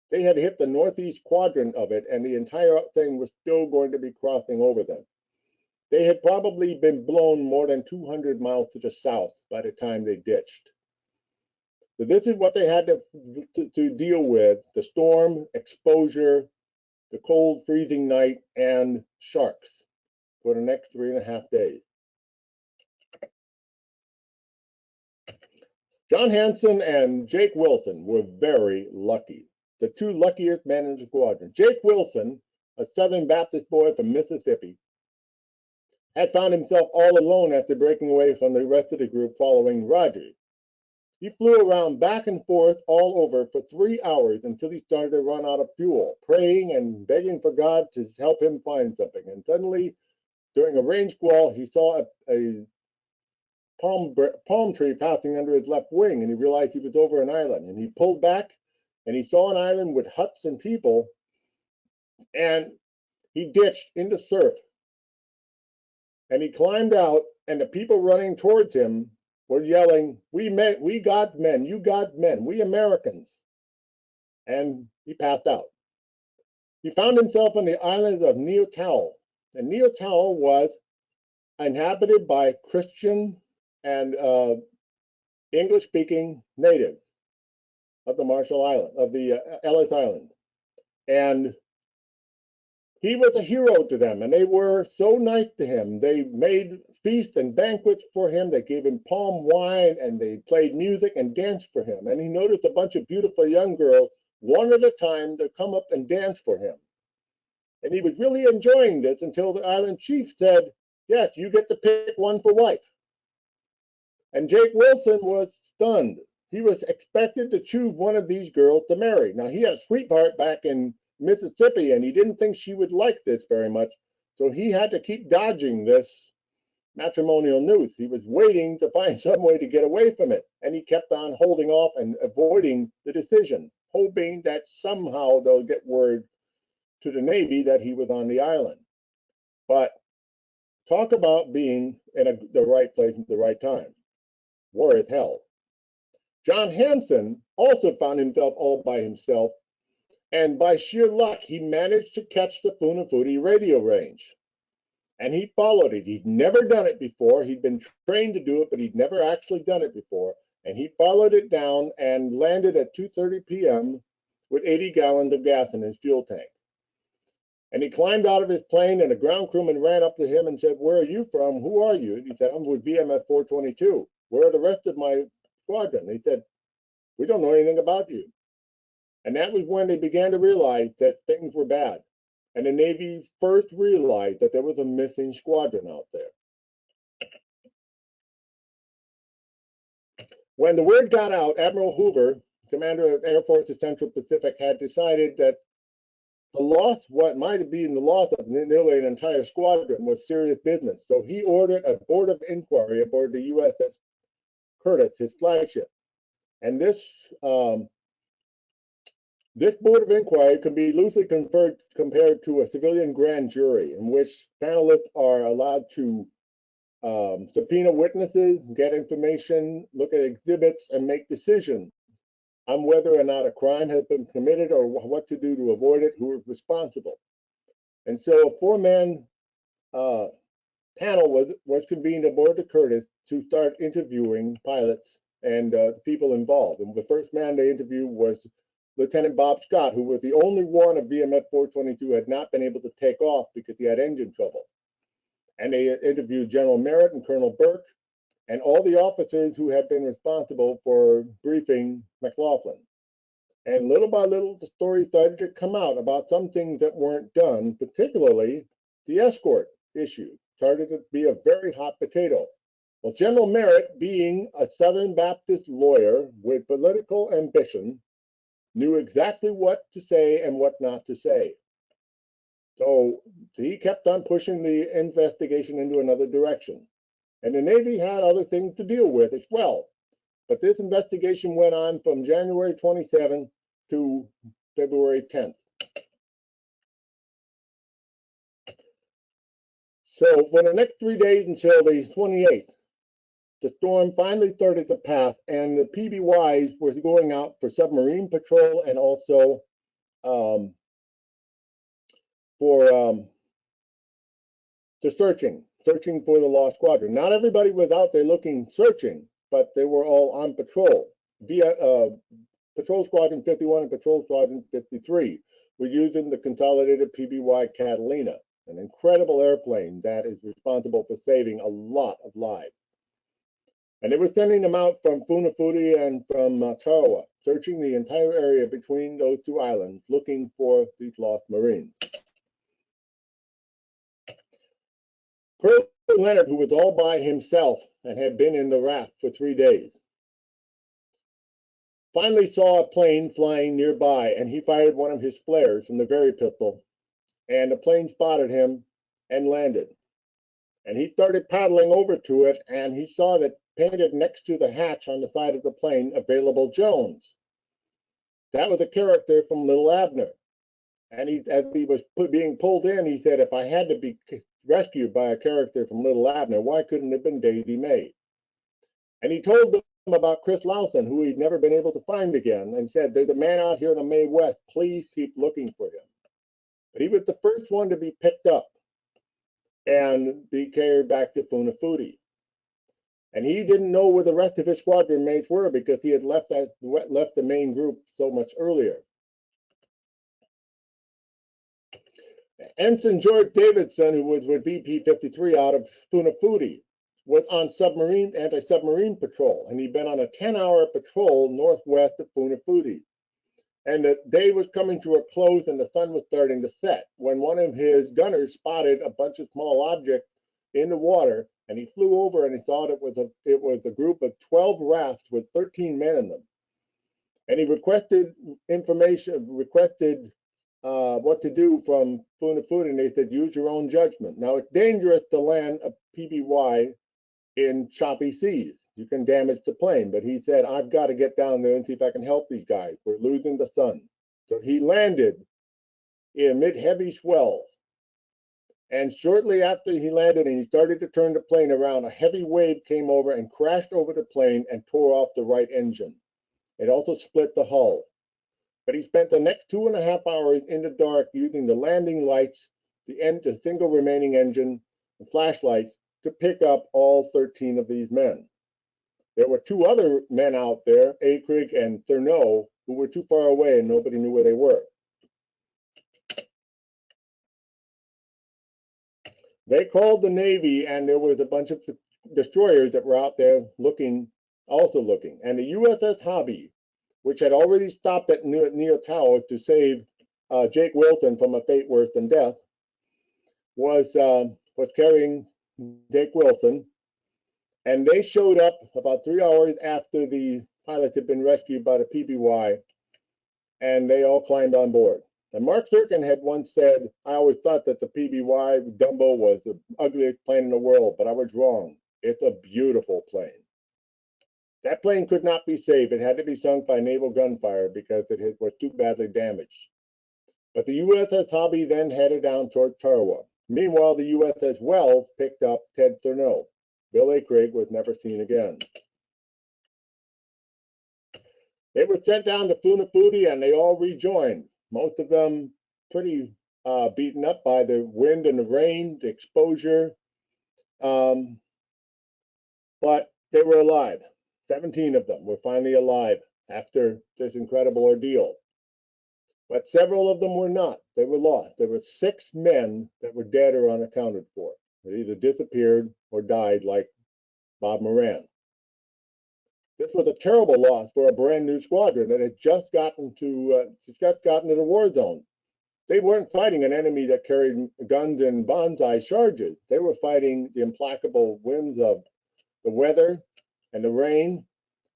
They had hit the northeast quadrant of it, and the entire thing was still going to be crossing over them. They had probably been blown more than 200 miles to the south by the time they ditched. So this is what they had to deal with: the storm, exposure, the cold, freezing night, and sharks for the next 3.5 days. John Hanson and Jake Wilson were very lucky, the two luckiest men in the squadron. Jake Wilson, a Southern Baptist boy from Mississippi, had found himself all alone after breaking away from the rest of the group following Rogers. He flew around back and forth all over for 3 hours until he started to run out of fuel, praying and begging for God to help him find something. And suddenly, during a rain squall, he saw a palm tree passing under his left wing, and he realized he was over an island. And he pulled back, and he saw an island with huts and people, and he ditched in the surf. And he climbed out, and the people running towards him were yelling, we got men, you got men, we Americans. And he passed out. He found himself on the island of Neotowel, and Neotowel was inhabited by Christian and English-speaking natives of the Marshall Island, of the Ellis Island. And he was a hero to them, and they were so nice to him. They made feasts and banquets for him. They gave him palm wine, and they played music and danced for him. And he noticed a bunch of beautiful young girls, one at a time, to come up and dance for him. And he was really enjoying this until the island chief said, yes, you get to pick one for wife. And Jake Wilson was stunned. He was expected to choose one of these girls to marry. Now, he had a sweetheart back in Mississippi, and he didn't think she would like this very much, so he had to keep dodging this matrimonial noose. He was waiting to find some way to get away from it, and he kept on holding off and avoiding the decision, hoping that somehow they'll get word to the Navy that he was on the island. But talk about being in the right place at the right time. War is hell. John Hanson also found himself all by himself, and by sheer luck, he managed to catch the Funafuti radio range. And he followed it. He'd never done it before. He'd been trained to do it, but he'd never actually done it before. And he followed it down and landed at 2:30 p.m. with 80 gallons of gas in his fuel tank. And he climbed out of his plane, and a ground crewman ran up to him and said, where are you from? Who are you? And he said, I'm with VMF-422. Where are the rest of my squadron? They said, we don't know anything about you. And that was when they began to realize that things were bad. And the Navy first realized that there was a missing squadron out there. When the word got out, Admiral Hoover, commander of Air Force of Central Pacific, had decided that the loss, what might have been the loss of nearly an entire squadron, was serious business. So he ordered a board of inquiry aboard the USS Curtis, his flagship. And this board of inquiry can be loosely compared to a civilian grand jury, in which panelists are allowed to subpoena witnesses, get information, look at exhibits, and make decisions on whether or not a crime has been committed or what to do to avoid it, who is responsible. And so a four-man panel was convened aboard the Curtis to start interviewing pilots and the people involved. And the first man they interviewed was Lieutenant Bob Scott, who was the only one of VMF-422 who had not been able to take off because he had engine trouble. And they interviewed General Merritt and Colonel Burke and all the officers who had been responsible for briefing McLaughlin. And little by little, the story started to come out about some things that weren't done, particularly the escort issue. started to be a very hot potato. Well, General Merritt, being a Southern Baptist lawyer with political ambition, knew exactly what to say and what not to say. So he kept on pushing the investigation into another direction. And the Navy had other things to deal with as well. But this investigation went on from January 27th to February 10th. So for the next 3 days until the 28th, the storm finally started to pass, and the PBYs were going out for submarine patrol and also for searching for the lost squadron. Not everybody was out there searching, but they were all on patrol. Via Patrol Squadron 51 and Patrol Squadron 53 were using the consolidated PBY Catalina, an incredible airplane that is responsible for saving a lot of lives. And they were sending them out from Funafuti and from Tarawa, searching the entire area between those two islands, looking for these lost Marines. Colonel Leonard, who was all by himself and had been in the raft for 3 days, finally saw a plane flying nearby, and he fired one of his flares from the Very pistol, and the plane spotted him and landed. And he started paddling over to it, and he saw that painted next to the hatch on the side of the plane, Available Jones. That was a character from Little Abner. And as he was being pulled in, he said, if I had to be rescued by a character from Little Abner, why couldn't it have been Daisy May? And he told them about Chris Lawson, who he'd never been able to find again, and said, there's a man out here in the Mae West, please keep looking for him. But he was the first one to be picked up and be carried back to Funafuti. And he didn't know where the rest of his squadron mates were because he had left the main group so much earlier. Ensign George Davidson, who was with VP-53 out of Funafuti, was on anti-submarine patrol, and he'd been on a 10-hour patrol northwest of Funafuti. And the day was coming to a close and the sun was starting to set when one of his gunners spotted a bunch of small objects in the water, and he flew over and he thought it was a group of 12 rafts with 13 men in them. And he requested what to do from Funafuti, and they said, use your own judgment. Now, it's dangerous to land a PBY in choppy seas. You can damage the plane, but he said, I've got to get down there and see if I can help these guys. We're losing the sun. So he landed amid heavy swells. And shortly after he landed and he started to turn the plane around, a heavy wave came over and crashed over the plane and tore off the right engine. It also split the hull. But he spent the next 2.5 hours in the dark using the landing lights, the single remaining engine, and flashlights to pick up all 13 of these men. There were 2 other men out there, Akrig and Thurneau, who were too far away and nobody knew where they were. They called the Navy, and there was a bunch of destroyers that were out there also looking. And the USS Hobby, which had already stopped at Near Tower to save Jake Wilson from a fate worse than death, was carrying Jake Wilson. And they showed up about 3 hours after the pilots had been rescued by the PBY, and they all climbed on board. And Mark Serkin had once said, I always thought that the PBY Dumbo was the ugliest plane in the world, but I was wrong. It's a beautiful plane. That plane could not be saved. It had to be sunk by naval gunfire because it was too badly damaged. But the USS Hobby then headed down toward Tarawa. Meanwhile, the USS Wells picked up Ted Thurneau. Bill A. Craig was never seen again. They were sent down to Funafuti and they all rejoined. Most of them pretty beaten up by the wind and the rain, the exposure. But they were alive. 17 of them were finally alive after this incredible ordeal. But several of them were not. They were lost. There were 6 men that were dead or unaccounted for. They either disappeared or died like Bob Moran. This was a terrible loss for a brand new squadron that had just gotten to the war zone. They weren't fighting an enemy that carried guns and bonsai charges. They were fighting the implacable whims of the weather and the rain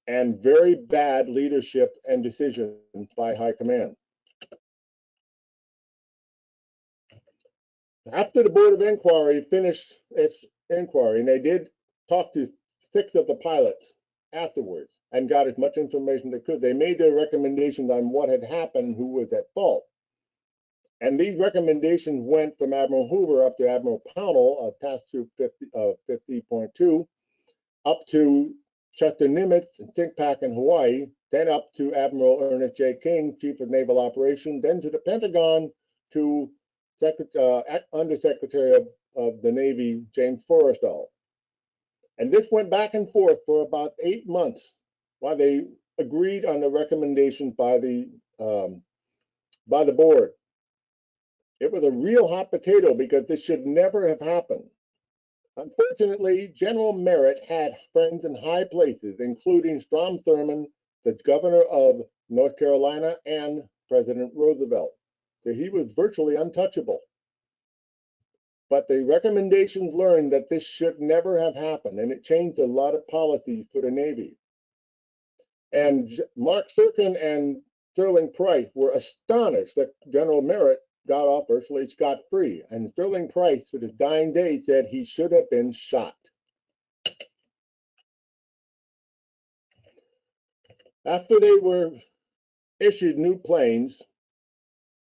and very bad leadership and decisions by high command. After the Board of Inquiry finished its inquiry, and they did talk to 6 of the pilots afterwards and got as much information as they could, they made their recommendations on what had happened, who was at fault. And these recommendations went from Admiral Hoover up to Admiral Pownall of Task Group 50.2, up to Chester Nimitz and ThinkPack in Hawaii, then up to Admiral Ernest J. King, Chief of Naval Operations, then to the Pentagon, to Undersecretary of the Navy, James Forrestal. And this went back and forth for about 8 months while they agreed on the recommendations by the board. It was a real hot potato because this should never have happened. Unfortunately, General Merritt had friends in high places, including Strom Thurmond, the governor of North Carolina, and President Roosevelt. So he was virtually untouchable. But the recommendations learned that this should never have happened, and it changed a lot of policies for the Navy. And Mark Serkin and Sterling Price were astonished that General Merritt got off virtually scot-free, and Sterling Price, to his dying day, said he should have been shot. After they were issued new planes,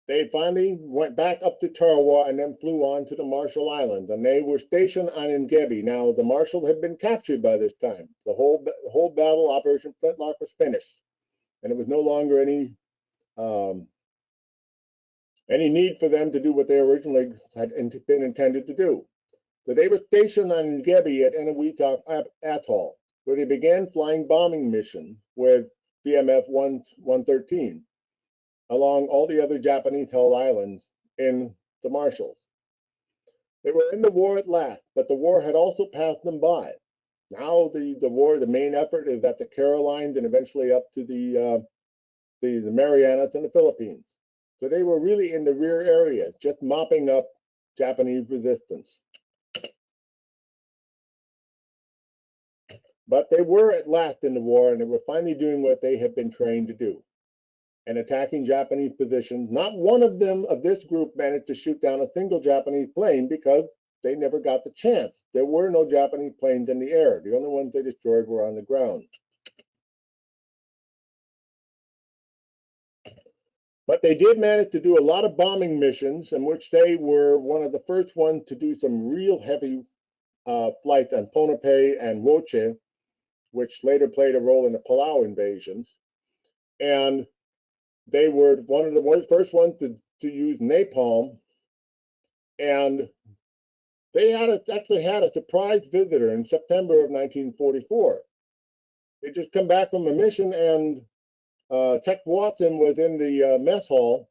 they finally went back up to Tarawa and then flew on to the Marshall Islands, and they were stationed on Engedi. Now, the Marshall had been captured by this time. The whole battle, Operation Flintlock, was finished, and it was no longer any need for them to do what they originally had been intended to do. So they were stationed on Engedi at Enewetak Atoll, where they began flying bombing missions with VMF-113 along all the other Japanese-held islands in the Marshalls. They were in the war at last, but the war had also passed them by. Now the main effort is at the Carolines and eventually up to the Marianas and the Philippines. So they were really in the rear areas, just mopping up Japanese resistance. But they were at last in the war, and they were finally doing what they had been trained to do, and attacking Japanese positions. Not one of them of this group managed to shoot down a single Japanese plane because they never got the chance. There were no Japanese planes in the air. The only ones they destroyed were on the ground. But they did manage to do a lot of bombing missions, in which they were one of the first ones to do some real heavy flights on Ponape and Woche, which later played a role in the Palau invasions. And they were one of the first ones to use napalm. And they actually had a surprise visitor in September of 1944. They just come back from a mission, and Tech Watson was in the mess hall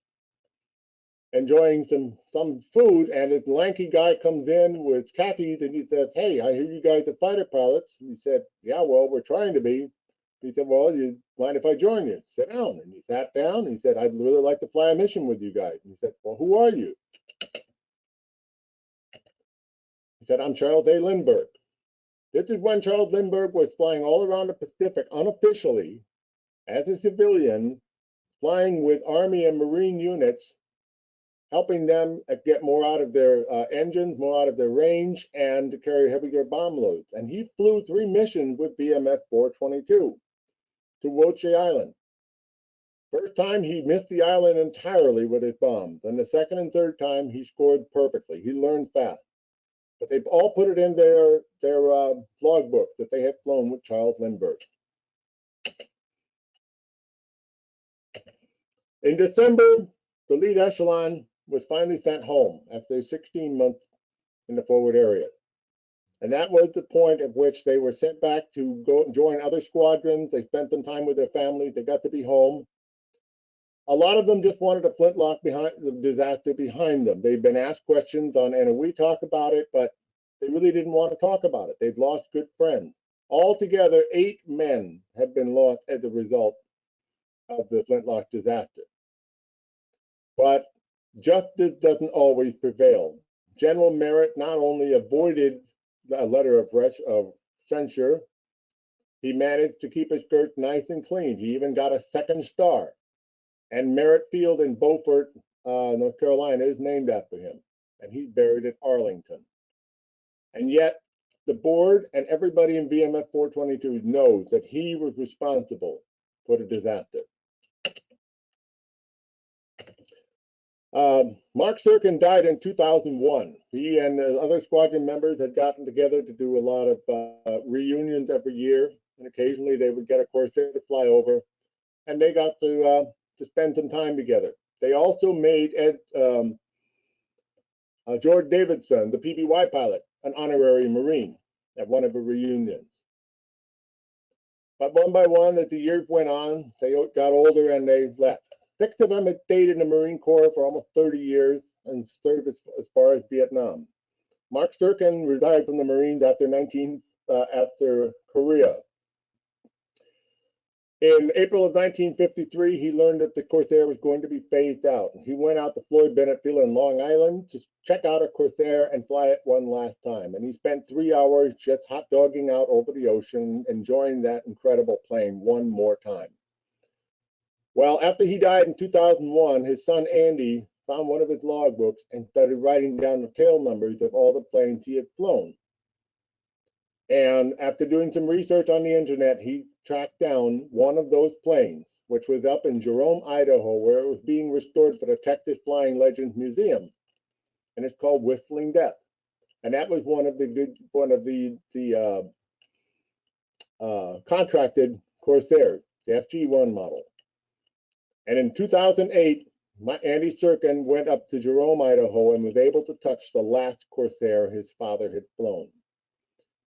enjoying some food, and this lanky guy comes in with khakis, and he says, "Hey, I hear you guys are fighter pilots." And he said, "Yeah, well, we're trying to be." He said, "Well, you mind if I join you? Sit down." And he sat down, and he said, "I'd really like to fly a mission with you guys." And he said, "Well, who are you?" He said, "I'm Charles A. Lindbergh." This is when Charles Lindbergh was flying all around the Pacific unofficially as a civilian, flying with Army and Marine units, helping them get more out of their engines, more out of their range, and to carry heavier bomb loads. And he flew 3 missions with VMF-422 to Woche Island. First time, he missed the island entirely with his bombs. And the second and third time, he scored perfectly. He learned fast. But they've all put it in their logbook that they had flown with Charles Lindbergh. In December, the lead echelon was finally sent home after 16 months in the forward area. And that was the point at which they were sent back to go join other squadrons. They spent some time with their families. They got to be home. A lot of them just wanted the Flintlock disaster behind them. They've been asked questions on, and we talk about it, but they really didn't want to talk about it. They've lost good friends. Altogether, 8 men have been lost as a result of the Flintlock disaster. But justice doesn't always prevail. General Merritt not only avoided a letter of censure, he managed to keep his skirts nice and clean. He even got a second star. And Merritt Field in Beaufort, North Carolina, is named after him. And he's buried at Arlington. And yet, the board and everybody in VMF-422 knows that he was responsible for the disaster. Mark Serkin died in 2001. He and the other squadron members had gotten together to do a lot of reunions every year, and occasionally they would get a Corsair to fly over, and they got to spend some time together. They also made George Davidson, the PBY pilot, an honorary Marine at one of the reunions. But one by one, as the years went on, they got older and they left. 6 of them had stayed in the Marine Corps for almost 30 years and served as far as Vietnam. Mark Serkin retired from the Marines after Korea. In April of 1953, he learned that the Corsair was going to be phased out. He went out to Floyd Bennett Field in Long Island to check out a Corsair and fly it one last time. And he spent 3 hours just hot dogging out over the ocean, enjoying that incredible plane one more time. Well, after he died in 2001, his son Andy found one of his logbooks and started writing down the tail numbers of all the planes he had flown. And after doing some research on the internet, he tracked down one of those planes, which was up in Jerome, Idaho, where it was being restored for the Texas Flying Legends Museum, and it's called Whistling Death. And that was one of the contracted Corsairs, the FG-1 model. And in 2008, Andy Serkin went up to Jerome, Idaho, and was able to touch the last Corsair his father had flown.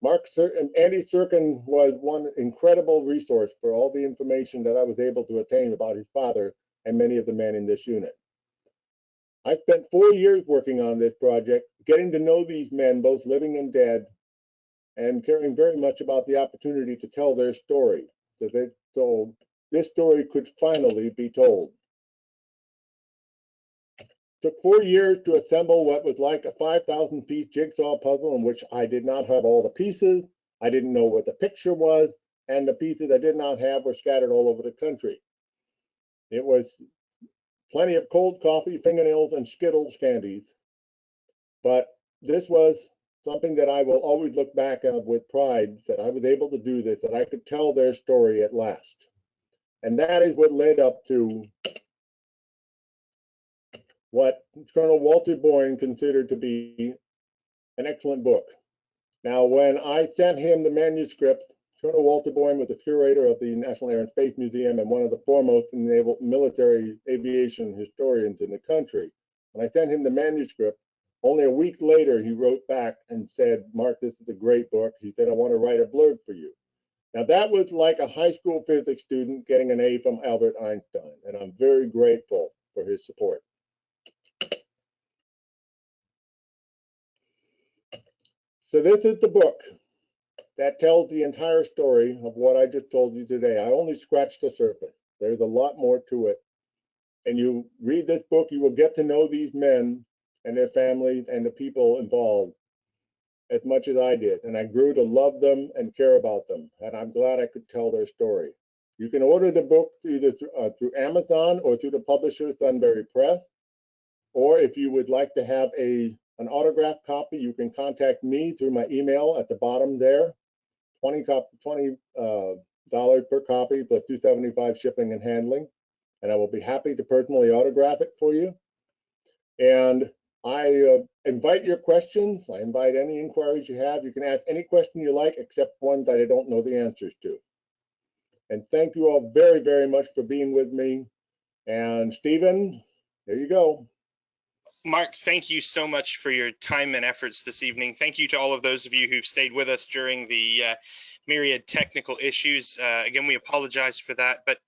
Andy Serkin was one incredible resource for all the information that I was able to attain about his father and many of the men in this unit. I spent 4 years working on this project, getting to know these men, both living and dead, and caring very much about the opportunity to tell their story, so this story could finally be told. It took 4 years to assemble what was like a 5,000-piece jigsaw puzzle in which I did not have all the pieces, I didn't know what the picture was, and the pieces I did not have were scattered all over the country. It was plenty of cold coffee, fingernails, and Skittles candies, but this was something that I will always look back on with pride, that I was able to do this, that I could tell their story at last. And that is what led up to what Colonel Walter Boyne considered to be an excellent book. Now, when I sent him the manuscript, Colonel Walter Boyne was the curator of the National Air and Space Museum and one of the foremost military aviation historians in the country. When I sent him the manuscript, only a week later, he wrote back and said, "Mark, this is a great book." He said, "I want to write a blurb for you." Now, that was like a high school physics student getting an A from Albert Einstein, and I'm very grateful for his support. So this is the book that tells the entire story of what I just told you today. I only scratched the surface. There's a lot more to it. And you read this book, you will get to know these men and their families and the people involved as much as I did. And I grew to love them and care about them. And I'm glad I could tell their story. You can order the book either through Amazon or through the publisher, Sunbury Press. Or if you would like to have an autographed copy, you can contact me through my email at the bottom there. $20 per copy plus $2.75 shipping and handling, and I will be happy to personally autograph it for you. And I invite your questions. I invite any inquiries you have. You can ask any question you like, except ones that I don't know the answers to. And thank you all very, very much for being with me. And Stephen, there you go. Mark, thank you so much for your time and efforts this evening. Thank you to all of those of you who've stayed with us during the myriad technical issues. Again, we apologize for that, but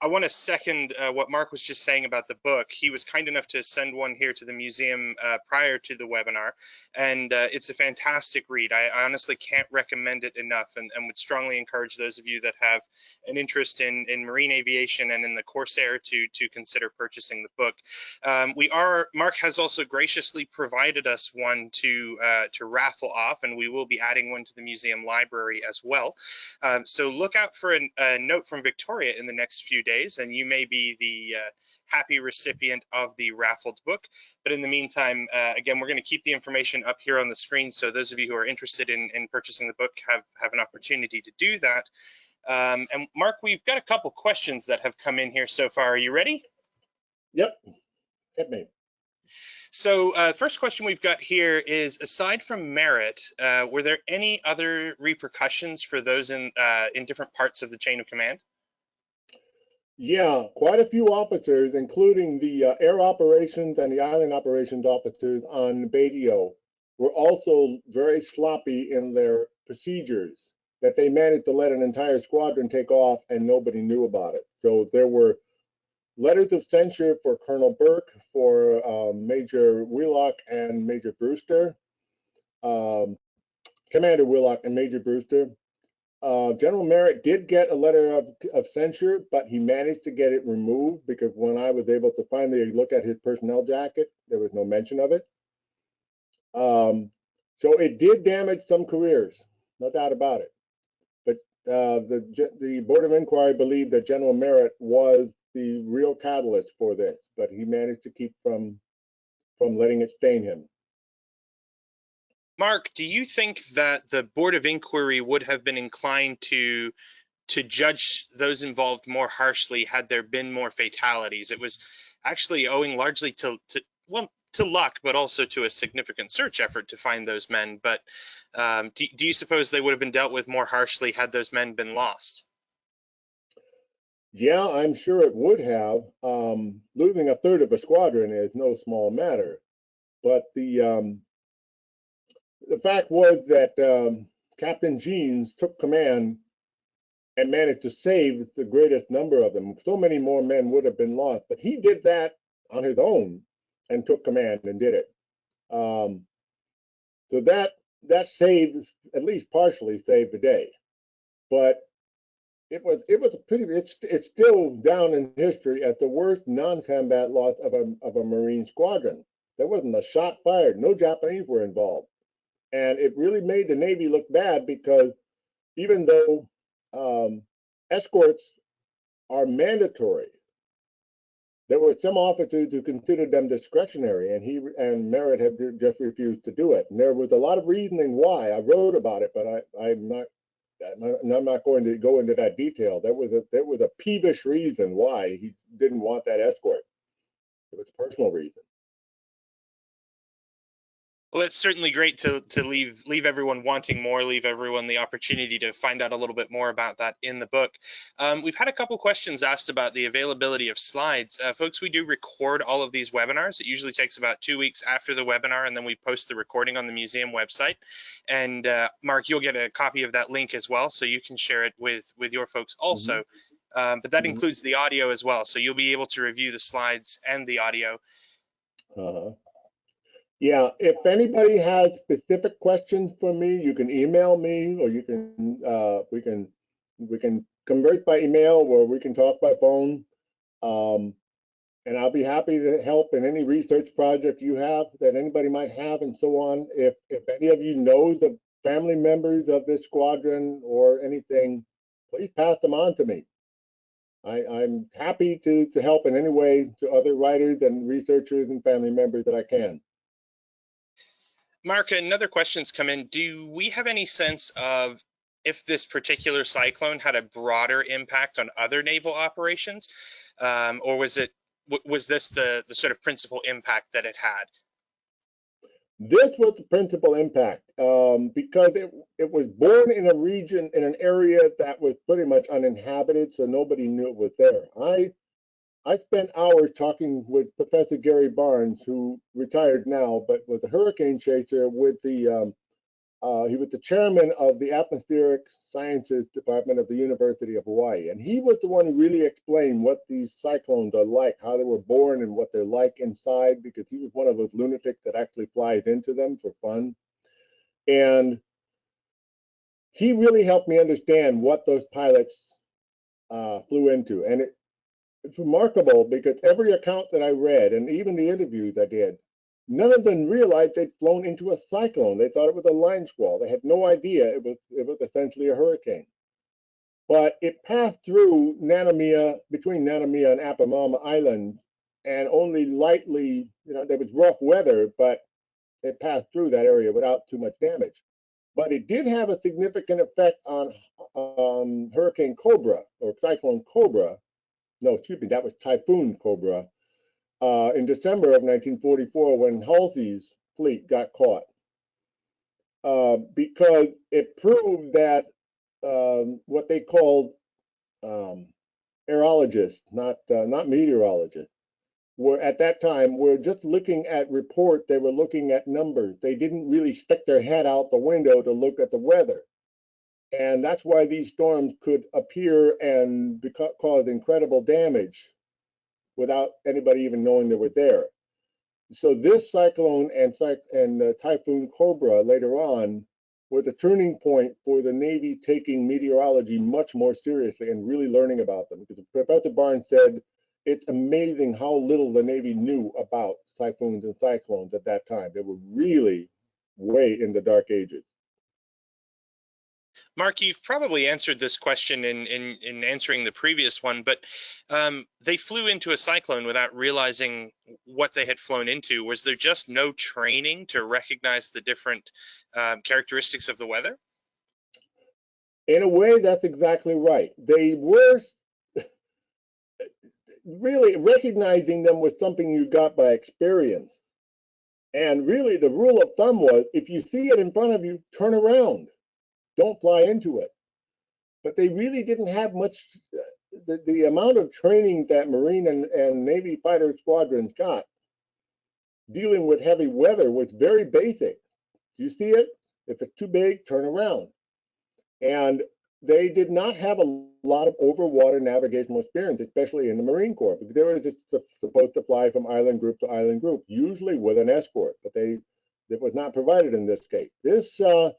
I want to second what Mark was just saying about the book. He was kind enough to send one here to the museum prior to the webinar, and it's a fantastic read. I honestly can't recommend it enough, and would strongly encourage those of you that have an interest in marine aviation and in the Corsair to consider purchasing the book. Mark has also graciously provided us one to raffle off, and we will be adding one to the museum library as well. So look out for a note from Victoria in the next few days, and you may be the happy recipient of the raffled book. But in the meantime, again, we're going to keep the information up here on the screen, so those of you who are interested in purchasing the book have an opportunity to do that. And Mark, we've got a couple questions that have come in here so far. Are you ready? Yep, hit me. So first question we've got here is, aside from merit, were there any other repercussions for those in different parts of the chain of command? Yeah, quite a few officers, including the air operations and the island operations officers on Batio, were also very sloppy in their procedures, that they managed to let an entire squadron take off and nobody knew about it. So there were letters of censure for Colonel Burke, for Major Wheelock and Major Brewster, Commander Wheelock and Major Brewster. General Merritt did get a letter of censure, but he managed to get it removed, because when I was able to finally look at his personnel jacket, there was no mention of it. So it did damage some careers, no doubt about it. But the Board of Inquiry believed that General Merritt was the real catalyst for this, but he managed to keep from letting it stain him. Mark, do you think that the Board of Inquiry would have been inclined to judge those involved more harshly had there been more fatalities? It was actually owing largely to luck, but also to a significant search effort to find those men. But do you suppose they would have been dealt with more harshly had those men been lost? Yeah, I'm sure it would have. Losing a third of a squadron is no small matter. But the fact was that Captain Jeans took command and managed to save the greatest number of them. So many more men would have been lost, but he did that on his own and took command and did it. So that saved, at least partially saved the day. But it was a pretty. It's still down in history as the worst non-combat loss of a Marine squadron. There wasn't a shot fired. No Japanese were involved. And it really made the Navy look bad, because even though escorts are mandatory, there were some officers who considered them discretionary, and Merritt had just refused to do it. And there was a lot of reasoning why. I wrote about it, but I'm not going to go into that detail. There was a peevish reason why he didn't want that escort. It was a personal reason. Well, it's certainly great to leave everyone wanting more, leave everyone the opportunity to find out a little bit more about that in the book. We've had a couple questions asked about the availability of slides. Folks, we do record all of these webinars. It usually takes about 2 weeks after the webinar, and then we post the recording on the museum website. And Mark, you'll get a copy of that link as well, so you can share it with your folks also. But that includes the audio as well, so you'll be able to review the slides and the audio. Yeah, if anybody has specific questions for me, you can email me, or you can we can converse by email, or we can talk by phone. And I'll be happy to help in any research project you have that anybody might have, and so on. If any of you know the family members of this squadron or anything, please pass them on to me. I'm happy to help in any way to other writers and researchers and family members that I can. Mark, another question's come in. Do we have any sense of if this particular cyclone had a broader impact on other naval operations, or was this the sort of principal impact that it had? This was the principal impact, because it was born in a region, in an area that was pretty much uninhabited, so nobody knew it was there. I spent hours talking with Professor Gary Barnes, who retired now, but was a hurricane chaser with the He was the chairman of the Atmospheric Sciences Department of the University of Hawaii. And he was the one who really explained what these cyclones are like, how they were born and what they're like inside, because he was one of those lunatics that actually flies into them for fun. And he really helped me understand what those pilots flew into. And it's remarkable because every account that I read, and even the interviews I did, none of them realized they'd flown into a cyclone. They thought it was a line squall. They had no idea it was essentially a hurricane. But it passed through Nanumea, between Nanumea and Apamama Island, and only lightly, there was rough weather, but it passed through that area without too much damage. But it did have a significant effect on Hurricane Cobra, or Cyclone Cobra. No, excuse me, that was Typhoon Cobra, in December of 1944 when Halsey's fleet got caught, because it proved that what they called aerologists, not meteorologists, were at that time were just looking at reports. They were looking at numbers. They didn't really stick their head out the window to look at the weather. And that's why these storms could appear and cause incredible damage without anybody even knowing they were there. So this cyclone and Typhoon Cobra later on were the turning point for the Navy taking meteorology much more seriously and really learning about them. Because Professor Barnes said it's amazing how little the Navy knew about typhoons and cyclones at that time. They were really way in the dark ages. Mark, you've probably answered this question in answering the previous one, but they flew into a cyclone without realizing what they had flown into. Was there just no training to recognize the different characteristics of the weather? In a way, that's exactly right. They were really recognizing them was something you got by experience. And really, the rule of thumb was if you see it in front of you, turn around. Don't fly into it. But they really didn't have much. The amount of training that Marine and Navy fighter squadrons got dealing with heavy weather was very basic. You see it? If it's too big, turn around. And they did not have a lot of overwater navigational experience, especially in the Marine Corps, because they were just supposed to fly from island group to island group, usually with an escort, but it was not provided in this case. The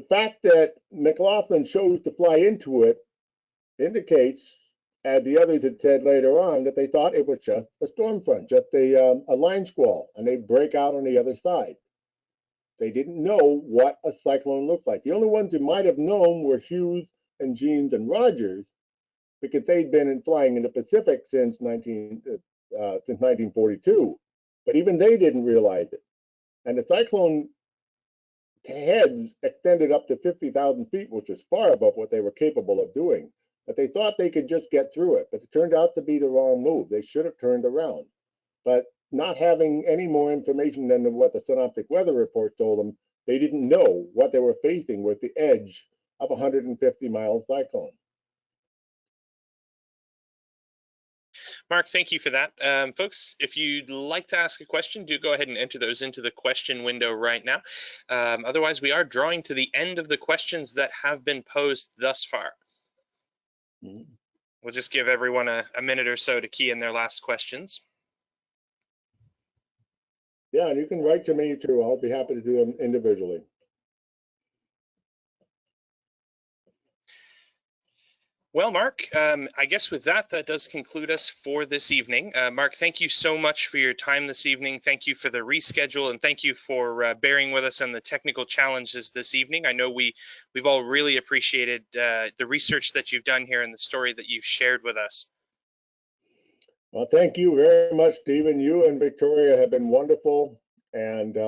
fact that McLaughlin chose to fly into it indicates, as the others had said later on, that they thought it was just a storm front, just a line squall, and they'd break out on the other side. They didn't know what a cyclone looked like. The only ones who might have known were Hughes and Jeans and Rogers, because they'd been flying in the Pacific since 1942. But even they didn't realize it. And the cyclone heads extended up to 50,000 feet, which was far above what they were capable of doing. But they thought they could just get through it. But it turned out to be the wrong move. They should have turned around. But not having any more information than what the synoptic weather report told them, they didn't know what they were facing with the edge of a 150-mile cyclone. Mark, thank you for that. Folks, if you'd like to ask a question, do go ahead and enter those into the question window right now. Otherwise, we are drawing to the end of the questions that have been posed thus far. We'll just give everyone a minute or so to key in their last questions. Yeah, and you can write to me too. I'll be happy to do them individually. Well, Mark, I guess with that does conclude us for this evening. Mark, thank you so much for your time this evening. Thank you for the reschedule, and thank you for bearing with us on the technical challenges this evening. I know we've all really appreciated the research that you've done here and the story that you've shared with us. Well, thank you very much, Stephen. You and Victoria have been wonderful, and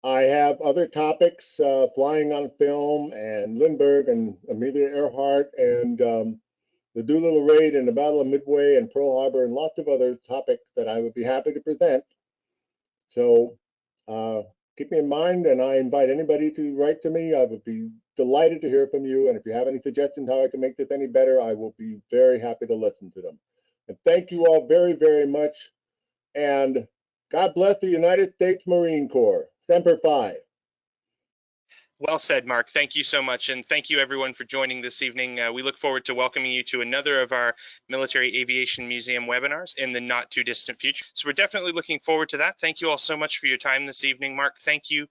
I have other topics, flying on film, and Lindbergh and Amelia Earhart, and the Doolittle Raid and the Battle of Midway and Pearl Harbor, and lots of other topics that I would be happy to present. So keep me in mind, and I invite anybody to write to me. I would be delighted to hear from you, and if you have any suggestions how I can make this any better, I will be very happy to listen to them. And thank you all very, very much. And God bless the United States Marine Corps. Semper Fi. Well said, Mark. Thank you so much. And thank you, everyone, for joining this evening. We look forward to welcoming you to another of our Military Aviation Museum webinars in the not too distant future. So we're definitely looking forward to that. Thank you all so much for your time this evening, Mark. Thank you.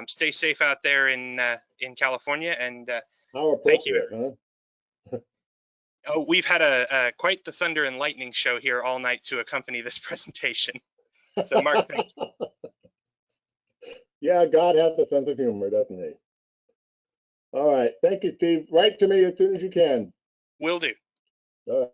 Stay safe out there in California. And How thank you, appropriate, everyone. huh? Oh, we've had a quite the thunder and lightning show here all night to accompany this presentation. So, Mark, thank you. Yeah, God has a sense of humor, doesn't he? All right. Thank you, Steve. Write to me as soon as you can. Will do. All right.